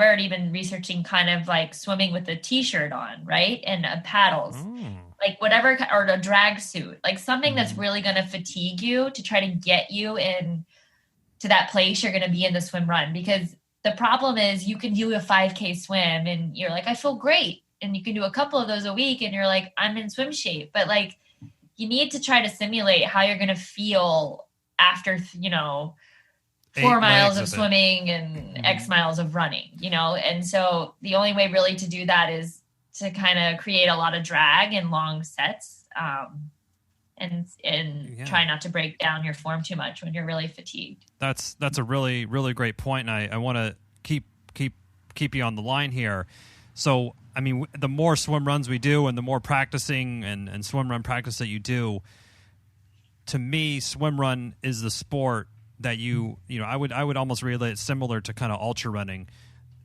already been researching kind of like swimming with a t-shirt on, right? And paddles. Like whatever, or a drag suit, like something that's really going to fatigue you to try to get you in to that place you're going to be in the swim run. Because the problem is you can do a 5K swim and you're like, I feel great. And you can do a couple of those a week and you're like, I'm in swim shape. But like, you need to try to simulate how you're going to feel after, 4 miles of swimming and X miles of running, And so the only way really to do that is to kind of create a lot of drag and long sets, and try not to break down your form too much when you're really fatigued. That's a really, really great point. And I want to keep you on the line here. So, I mean, the more swim runs we do and the more practicing and swim run practice that you do, to me, swim run is the sport that I would almost relate it similar to kind of ultra running.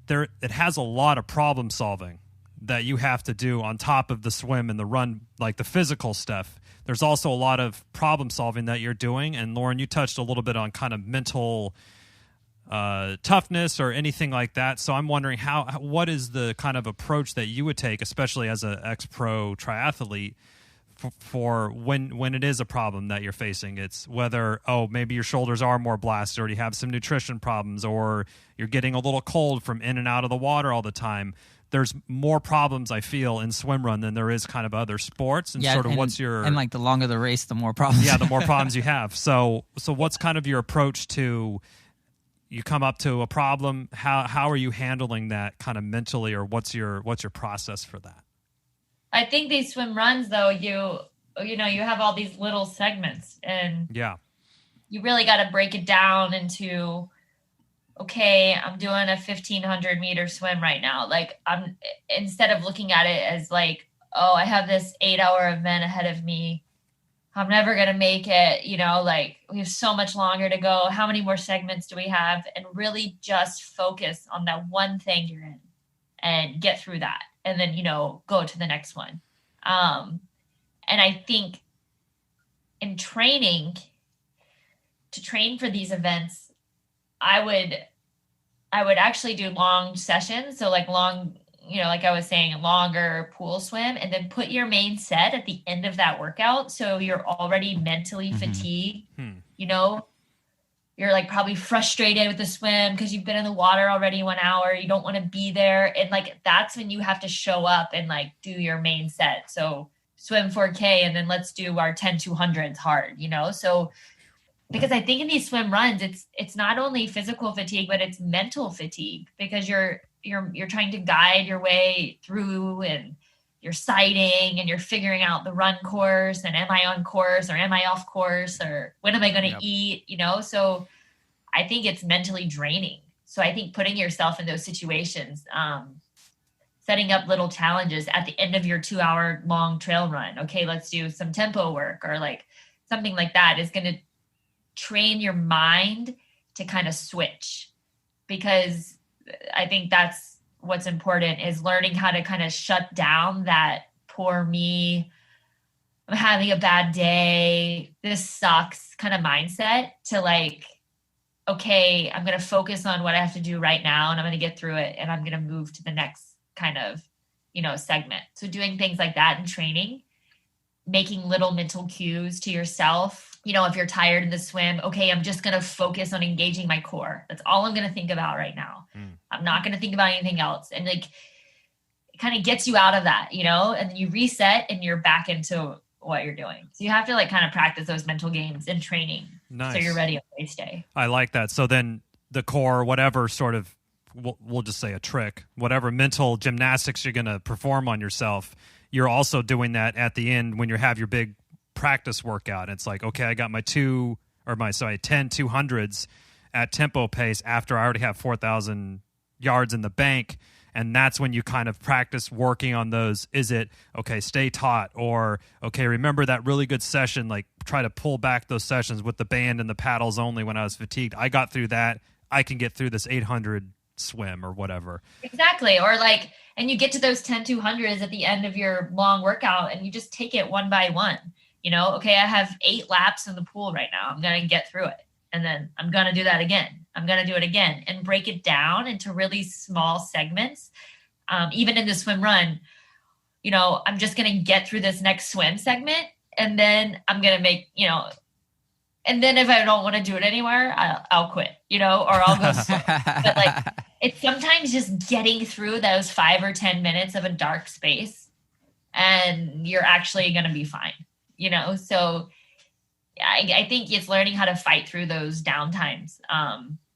It has a lot of problem solving that you have to do on top of the swim and the run, like the physical stuff. There's also a lot of problem solving that you're doing. And Lauren, you touched a little bit on kind of mental toughness or anything like that. So I'm wondering what is the kind of approach that you would take, especially as an ex-pro triathlete, for when it is a problem that you're facing. It's whether, maybe your shoulders are more blasted, or you have some nutrition problems, or you're getting a little cold from in and out of the water all the time. There's more problems, I feel, in swim run than there is kind of other sports. And what's your... And like the longer the race, the more problems. Yeah, the more problems you have. So what's kind of your approach to... You come up to a problem, how are you handling that kind of mentally, or what's your process for that? I think these swim runs, though, you have all these little segments, and you really got to break it down into, okay, I'm doing a 1,500 meter swim right now. Like instead of looking at it as like, I have this 8-hour event ahead of me, I'm never going to make it, like we have so much longer to go. How many more segments do we have? And really just focus on that one thing you're in and get through that. And then, go to the next one. And I think in training, to train for these events, I would actually do long sessions. So like long, like I was saying, longer pool swim, and then put your main set at the end of that workout. So you're already mentally fatigued, you're like probably frustrated with the swim because you've been in the water already 1 hour. You don't want to be there. And like, that's when you have to show up and like do your main set. So swim 4K and then let's do our 10-200s hard, So because I think in these swim runs, it's not only physical fatigue, but it's mental fatigue, because you're trying to guide your way through, and you're sighting and you're figuring out the run course, and am I on course or am I off course, or when am I going to eat, So I think it's mentally draining. So I think putting yourself in those situations, setting up little challenges at the end of your 2-hour long trail run. Okay, let's do some tempo work, or like something like that is going to train your mind to kind of switch, because I think that's what's important, is learning how to kind of shut down that poor me, I'm having a bad day, this sucks kind of mindset, to like, okay, I'm going to focus on what I have to do right now, and I'm going to get through it, and I'm going to move to the next kind of, segment. So doing things like that in training, making little mental cues to yourself. If you're tired in the swim, okay, I'm just going to focus on engaging my core. That's all I'm going to think about right now. I'm not going to think about anything else. And like, it kind of gets you out of that, and then you reset and you're back into what you're doing. So you have to like kind of practice those mental games in training. Nice. So you're ready on race day. I like that. So then the core, whatever sort of we'll just say a trick, whatever mental gymnastics you're going to perform on yourself, you're also doing that at the end when you have your big practice workout. It's like, okay, I got my 10 200s at tempo pace after I already have 4,000 yards in the bank. And that's when you kind of practice working on those. Is it, okay, stay taut, or, okay, remember that really good session, like try to pull back those sessions with the band and the paddles only when I was fatigued. I got through that. I can get through this 800 swim or whatever. Exactly. Or like, and you get to those 10 200s at the end of your long workout and you just take it one by one. You know, okay, I have 8 laps in the pool right now. I'm going to get through it. And then I'm going to do that again. I'm going to do it again, and break it down into really small segments. Even in the swim run, you know, I'm just going to get through this next swim segment, and then I'm going to make, you know, and then if I don't want to do it anymore, I'll quit, you know, or I'll go slow. But like, it's sometimes just getting through those 5 or 10 minutes of a dark space, and you're actually going to be fine, you know? So I think it's learning how to fight through those downtimes.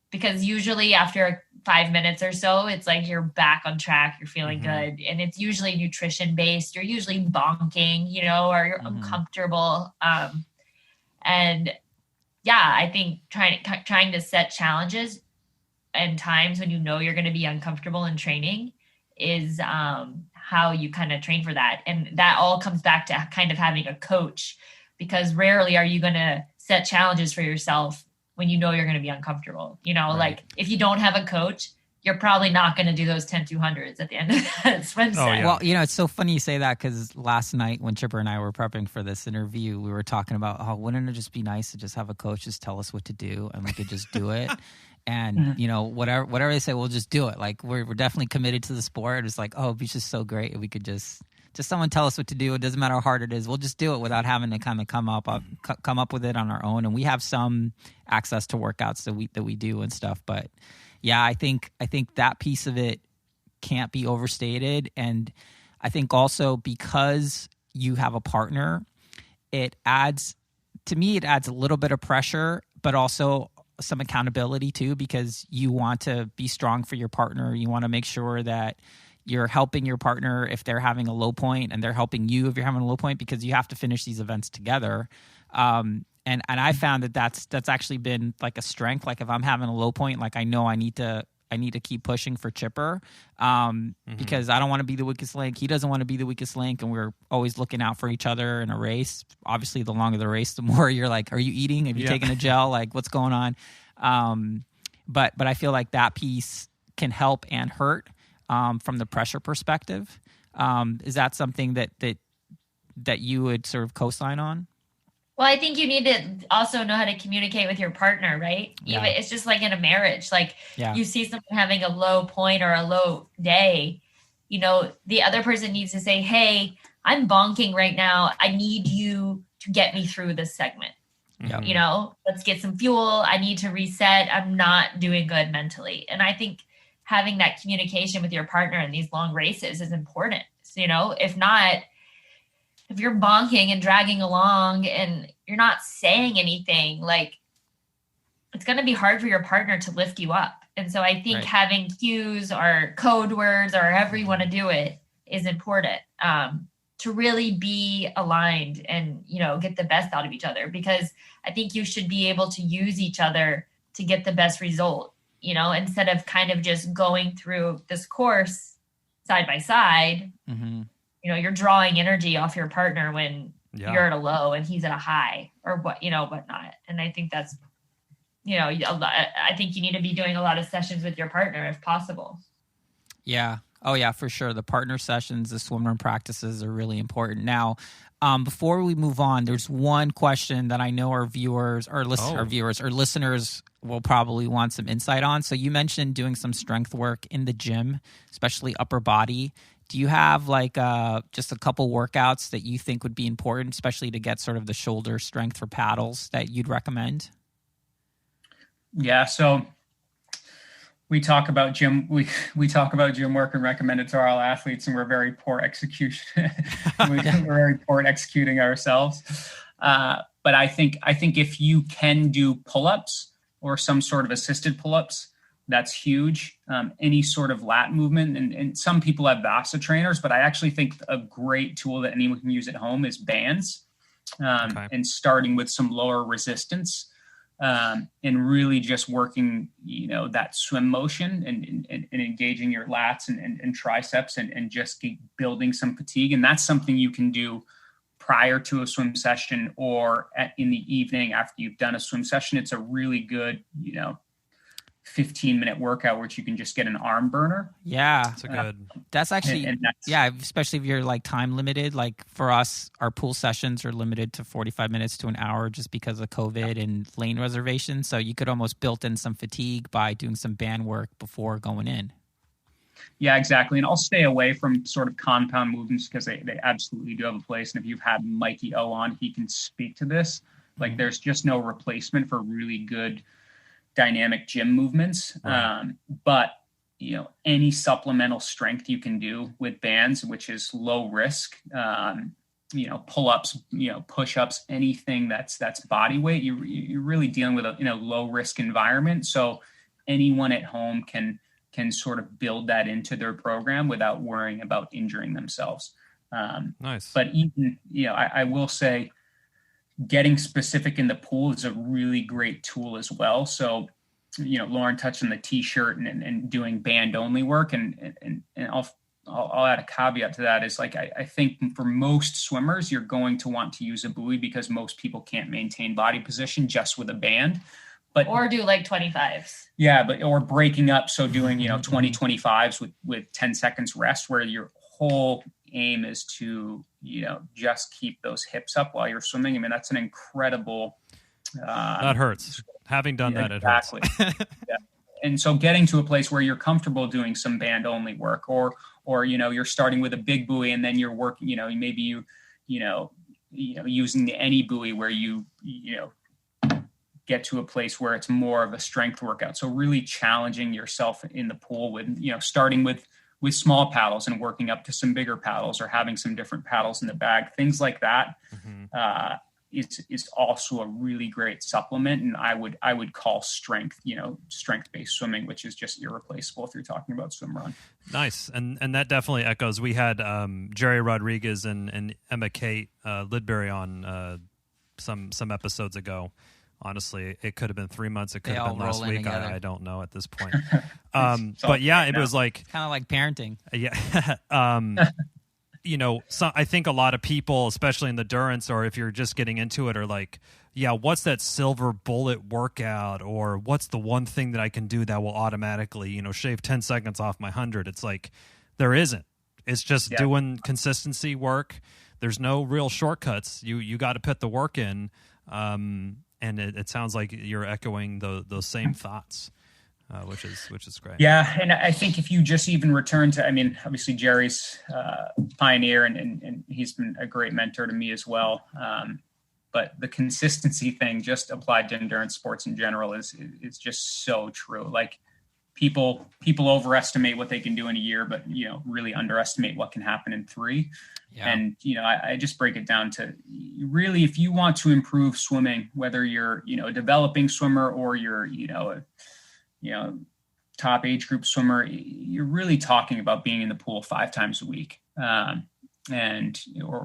Because usually after 5 minutes or so, it's like you're back on track, you're feeling good. And it's usually nutrition based. You're usually bonking, you know, or you're uncomfortable. And yeah, I think trying to set challenges and times when you know you're going to be uncomfortable in training is how you kind of train for that. And that all comes back to kind of having a coach, because rarely are you going to set challenges for yourself when you know you're going to be uncomfortable. You know, like if you don't have a coach, you're probably not going to do those 10 200s at the end of that swim set. Yeah. Well, you know, it's so funny you say that, because last night when Chipper and I were prepping for this interview, we were talking about, oh, wouldn't it just be nice to just have a coach just tell us what to do and we could just do it? And, you know, whatever they say, we'll just do it. Like, we're definitely committed to the sport. It's like, oh, it'd be just so great if we could just someone tell us what to do. It doesn't matter how hard it is. We'll just do it without having to kind of come up with it on our own. And we have some access to workouts that we do and stuff. But yeah, I think that piece of it can't be overstated. And I think also because you have a partner, it adds a little bit of pressure, but also some accountability too, because you want to be strong for your partner. You want to make sure that you're helping your partner if they're having a low point, and they're helping you if you're having a low point, because you have to finish these events together. And I found that's actually been like a strength. Like if I'm having a low point, like I know I need to keep pushing for Chipper, because I don't want to be the weakest link. He doesn't want to be the weakest link, and we're always looking out for each other in a race. Obviously, the longer the race, the more you're like, are you eating? Have you taken a gel? Like, what's going on? But I feel like that piece can help and hurt. From the pressure perspective, is that something that you would sort of co-sign on? Well, I think you need to also know how to communicate with your partner, right? Yeah. Even it's just like in a marriage, like you see someone having a low point or a low day, you know, the other person needs to say, hey, I'm bonking right now. I need you to get me through this segment. Yep. You know, let's get some fuel. I need to reset. I'm not doing good mentally. And I think having that communication with your partner in these long races is important. So, you know, if you're bonking and dragging along and you're not saying anything, like it's going to be hard for your partner to lift you up. And so I think having cues or code words or however you want to do it is important, to really be aligned and, you know, get the best out of each other, because I think you should be able to use each other to get the best result. You know, instead of kind of just going through this course side by side, you know, you're drawing energy off your partner when you're at a low and he's at a high, or whatnot. And I think that's, you know, I think you need to be doing a lot of sessions with your partner if possible. Yeah. Oh yeah, for sure. The partner sessions, the swimrun practices are really important. Now, before we move on, there's one question that I know our listeners will probably want some insight on. So you mentioned doing some strength work in the gym, especially upper body. Do you have like just a couple workouts that you think would be important, especially to get sort of the shoulder strength for paddles, that you'd recommend? Yeah. So we talk about gym. We talk about gym work and recommend it to our athletes, and we're very poor execution. We're very poor at executing ourselves. But I think if you can do pull-ups or some sort of assisted pull-ups, That's huge. Any sort of lat movement, and some people have Vasa trainers, but I actually think a great tool that anyone can use at home is bands, and starting with some lower resistance, and really just working, that swim motion and engaging your lats and triceps and just keep building some fatigue. And that's something you can do prior to a swim session or in the evening after you've done a swim session. It's a really good, 15-minute workout which you can just get an arm burner. Yeah, that's actually especially if you're like time limited. Like for us, our pool sessions are limited to 45 minutes to an hour just because of COVID and lane reservation. So you could almost build in some fatigue by doing some band work before going in. Yeah, exactly. And I'll stay away from sort of compound movements because they absolutely do have a place. And if you've had Mikey O on, he can speak to this. Like there's just no replacement for really good dynamic gym movements. Right. But any supplemental strength you can do with bands, which is low risk, pull-ups, push-ups, anything that's body weight, you're really dealing with a low risk environment. So anyone at home can sort of build that into their program without worrying about injuring themselves. Nice. But even, I will say, getting specific in the pool is a really great tool as well. So, Lauren touched on the t-shirt and doing band only work. And I'll add a caveat to that is like, I think for most swimmers, you're going to want to use a buoy because most people can't maintain body position just with a band. Or do like 25s. Yeah, or breaking up. So doing, 20 25s with 10 seconds rest where your whole aim is to, just keep those hips up while you're swimming. I mean, that's an incredible. That hurts. Having done that, exactly. It hurts. Yeah. And so getting to a place where you're comfortable doing some band only work or, you're starting with a big buoy and then you're working, maybe using the any buoy where you get to a place where it's more of a strength workout. So really challenging yourself in the pool with, starting with small paddles and working up to some bigger paddles or having some different paddles in the bag, things like that. Is also a really great supplement. And I would call strength-based swimming, which is just irreplaceable if you're talking about swimrun. Nice. And that definitely echoes. We had Jerry Rodriguez and Emma Kate Lidbury on some episodes ago. Honestly, it could have been 3 months. It could have been last week. I don't know at this point. But yeah, it was like kind of like parenting. Yeah. I think a lot of people, especially in the endurance, or if you're just getting into it, are like, yeah, what's that silver bullet workout? Or what's the one thing that I can do that will automatically, shave 10 seconds off my 100? It's like, there isn't. It's just doing consistency work. There's no real shortcuts. You got to put the work in. And it sounds like you're echoing those same thoughts, which is great. Yeah, and I think if you just even return to, obviously Jerry's pioneer, and he's been a great mentor to me as well. But the consistency thing, just applied to endurance sports in general, is just so true. Like people overestimate what they can do in a year, but really underestimate what can happen in 3. Yeah. And, I just break it down to really, if you want to improve swimming, whether you're, a developing swimmer or you're, a top age group swimmer, you're really talking about being in the pool 5 times a week, or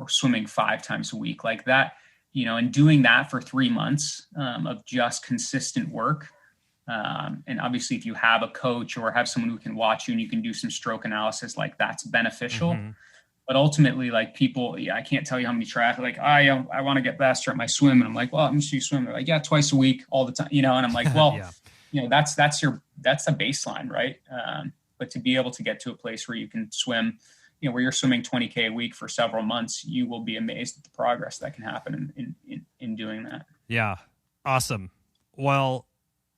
swimming 5 times a week like that, and doing that for 3 months of just consistent work. And obviously if you have a coach or have someone who can watch you and you can do some stroke analysis, like that's beneficial. Mm-hmm. But ultimately, like people, I can't tell you how many triathletes like, I want to get faster at my swim. And I'm like, well, I'm just swim. They're like, yeah, twice a week, all the time, and I'm like, well, that's the baseline. Right. But to be able to get to a place where you can swim, where you're swimming 20K a week for several months, you will be amazed at the progress that can happen in doing that. Yeah. Awesome. Well,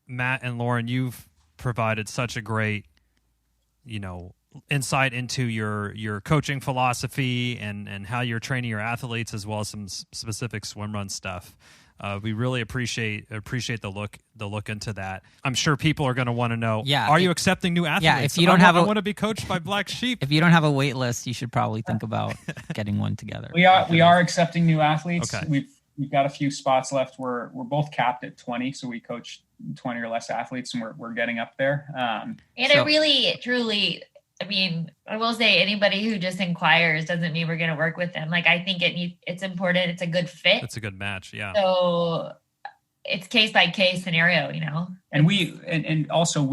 Matt and Lauren, you've provided such a great, insight into your coaching philosophy and how you're training your athletes, as well as some specific swimrun stuff. We really appreciate the look into that. I'm sure people are going to want to know. Yeah, are you accepting new athletes? Yeah, if you don't I want to be coached by Black Sheep. If you don't have a wait list, you should probably think about getting one together. We are accepting new athletes. Okay. We've got a few spots left. We're both capped at 20, so we coach 20 or less athletes, and we're getting up there. And it really, truly, I mean, I will say anybody who just inquires doesn't mean we're going to work with them. Like, I think it's important. It's a good fit. It's a good match. Yeah. So it's case by case scenario, And also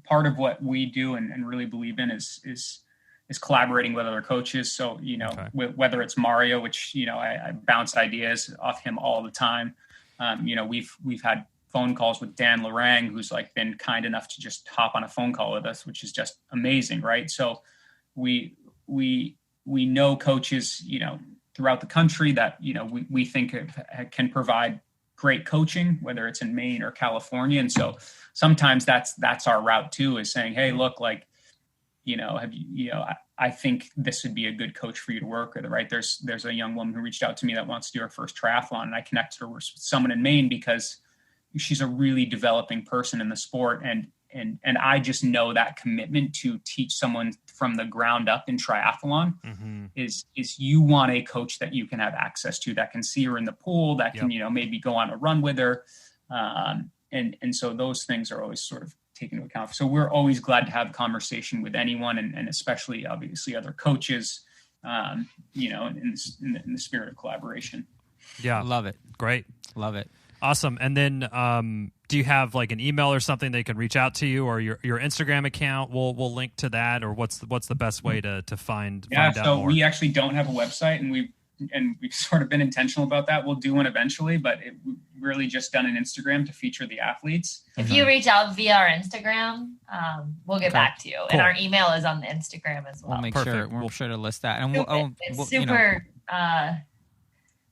part of what we do and really believe in is collaborating with other coaches. So, whether it's Mario, which, I bounce ideas off him all the time. We've had phone calls with Dan Lorang, who's like been kind enough to just hop on a phone call with us, which is just amazing. Right. So we know coaches, throughout the country that, we think can provide great coaching, whether it's in Maine or California. And so sometimes that's our route too, is saying, hey, look, like, I think this would be a good coach for you to work with, right? There's a young woman who reached out to me that wants to do her first triathlon, and I connected her with someone in Maine because she's a really developing person in the sport. And I just know that commitment to teach someone from the ground up in triathlon is you want a coach that you can have access to, that can see her in the pool, that can, maybe go on a run with her. And so those things are always sort of taken into account. So we're always glad to have a conversation with anyone, and especially obviously other coaches, in the spirit of collaboration. Yeah. Love it. Great. Love it. Awesome. And then do you have like an email or something they can reach out to you, or your Instagram account? We'll link to that, or what's the best way to find out more? We actually don't have a website, and we've sort of been intentional about that. We'll do one eventually, but we've really just done an Instagram to feature the athletes. If you reach out via our Instagram, we'll get back to you. Cool. And our email is on the Instagram as well. We'll make sure to list that. And it's super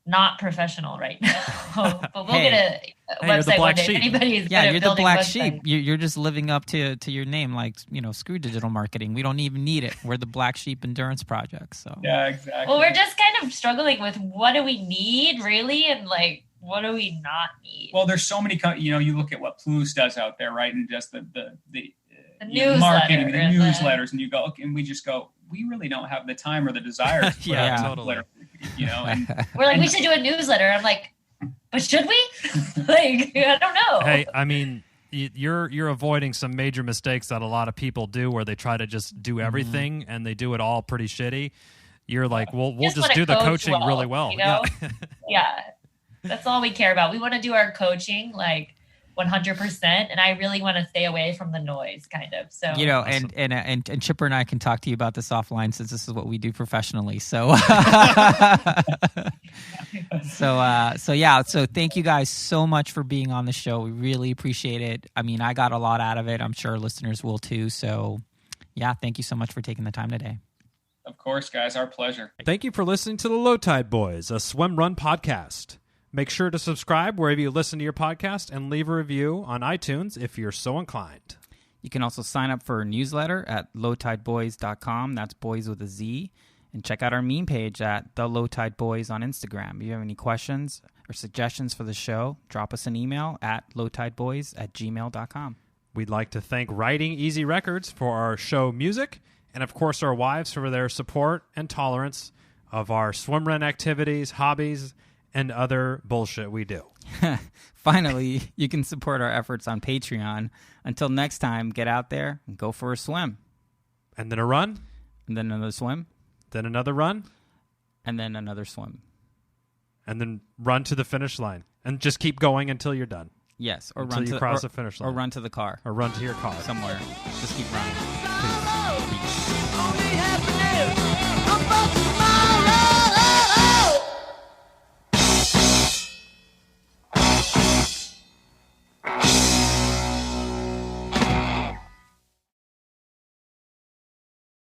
not professional right now, but we'll get a website one day. If anybody's you're the black sheep. You're just living up to your name, like, screw digital marketing. We don't even need it. We're the Black Sheep Endurance Project. So yeah, exactly. Well, we're just kind of struggling with what do we need really, and like what do we not need. Well, there's so many. You look at what Plus does out there, right, and just the marketing, the newsletters, and you go, okay, and we just go, we really don't have the time or the desire. Totally. And we're like, we should do a newsletter. I'm like, but should we? Like, I don't know. Hey, I mean, you're avoiding some major mistakes that a lot of people do, where they try to just do everything and they do it all pretty shitty. You're like, we'll just do the coaching really well. Yeah. That's all we care about. We want to do our coaching like 100%, and I really want to stay away from the noise, kind of. So awesome. and Chipper and I can talk to you about this offline, since this is what we do professionally. So so thank you guys so much for being on the show. We really appreciate it. I mean, I got a lot out of it. I'm sure listeners will too. So yeah, thank you so much for taking the time today. Of course, guys, our pleasure. Thank you for listening to the Low Tide Boyz, a Swimrun podcast. Make sure to subscribe wherever you listen to your podcast, and leave a review on iTunes if you're so inclined. You can also sign up for a newsletter at lowtideboyz.com. That's boys with a Z. And check out our meme page at The Low Tide Boyz on Instagram. If you have any questions or suggestions for the show, drop us an email at lowtideboyz@gmail.com. We'd like to thank Writing Easy Records for our show music, and of course our wives for their support and tolerance of our swimrun activities, hobbies, and other bullshit we do. Finally, you can support our efforts on Patreon. Until next time, get out there and go for a swim. And then a run. And then another swim. Then another run. And then another swim. And then run to the finish line. And just keep going until you're done. Yes. Or until run you cross the finish line. Or run to the car. Or run to your car. Somewhere. Just keep running. Peace.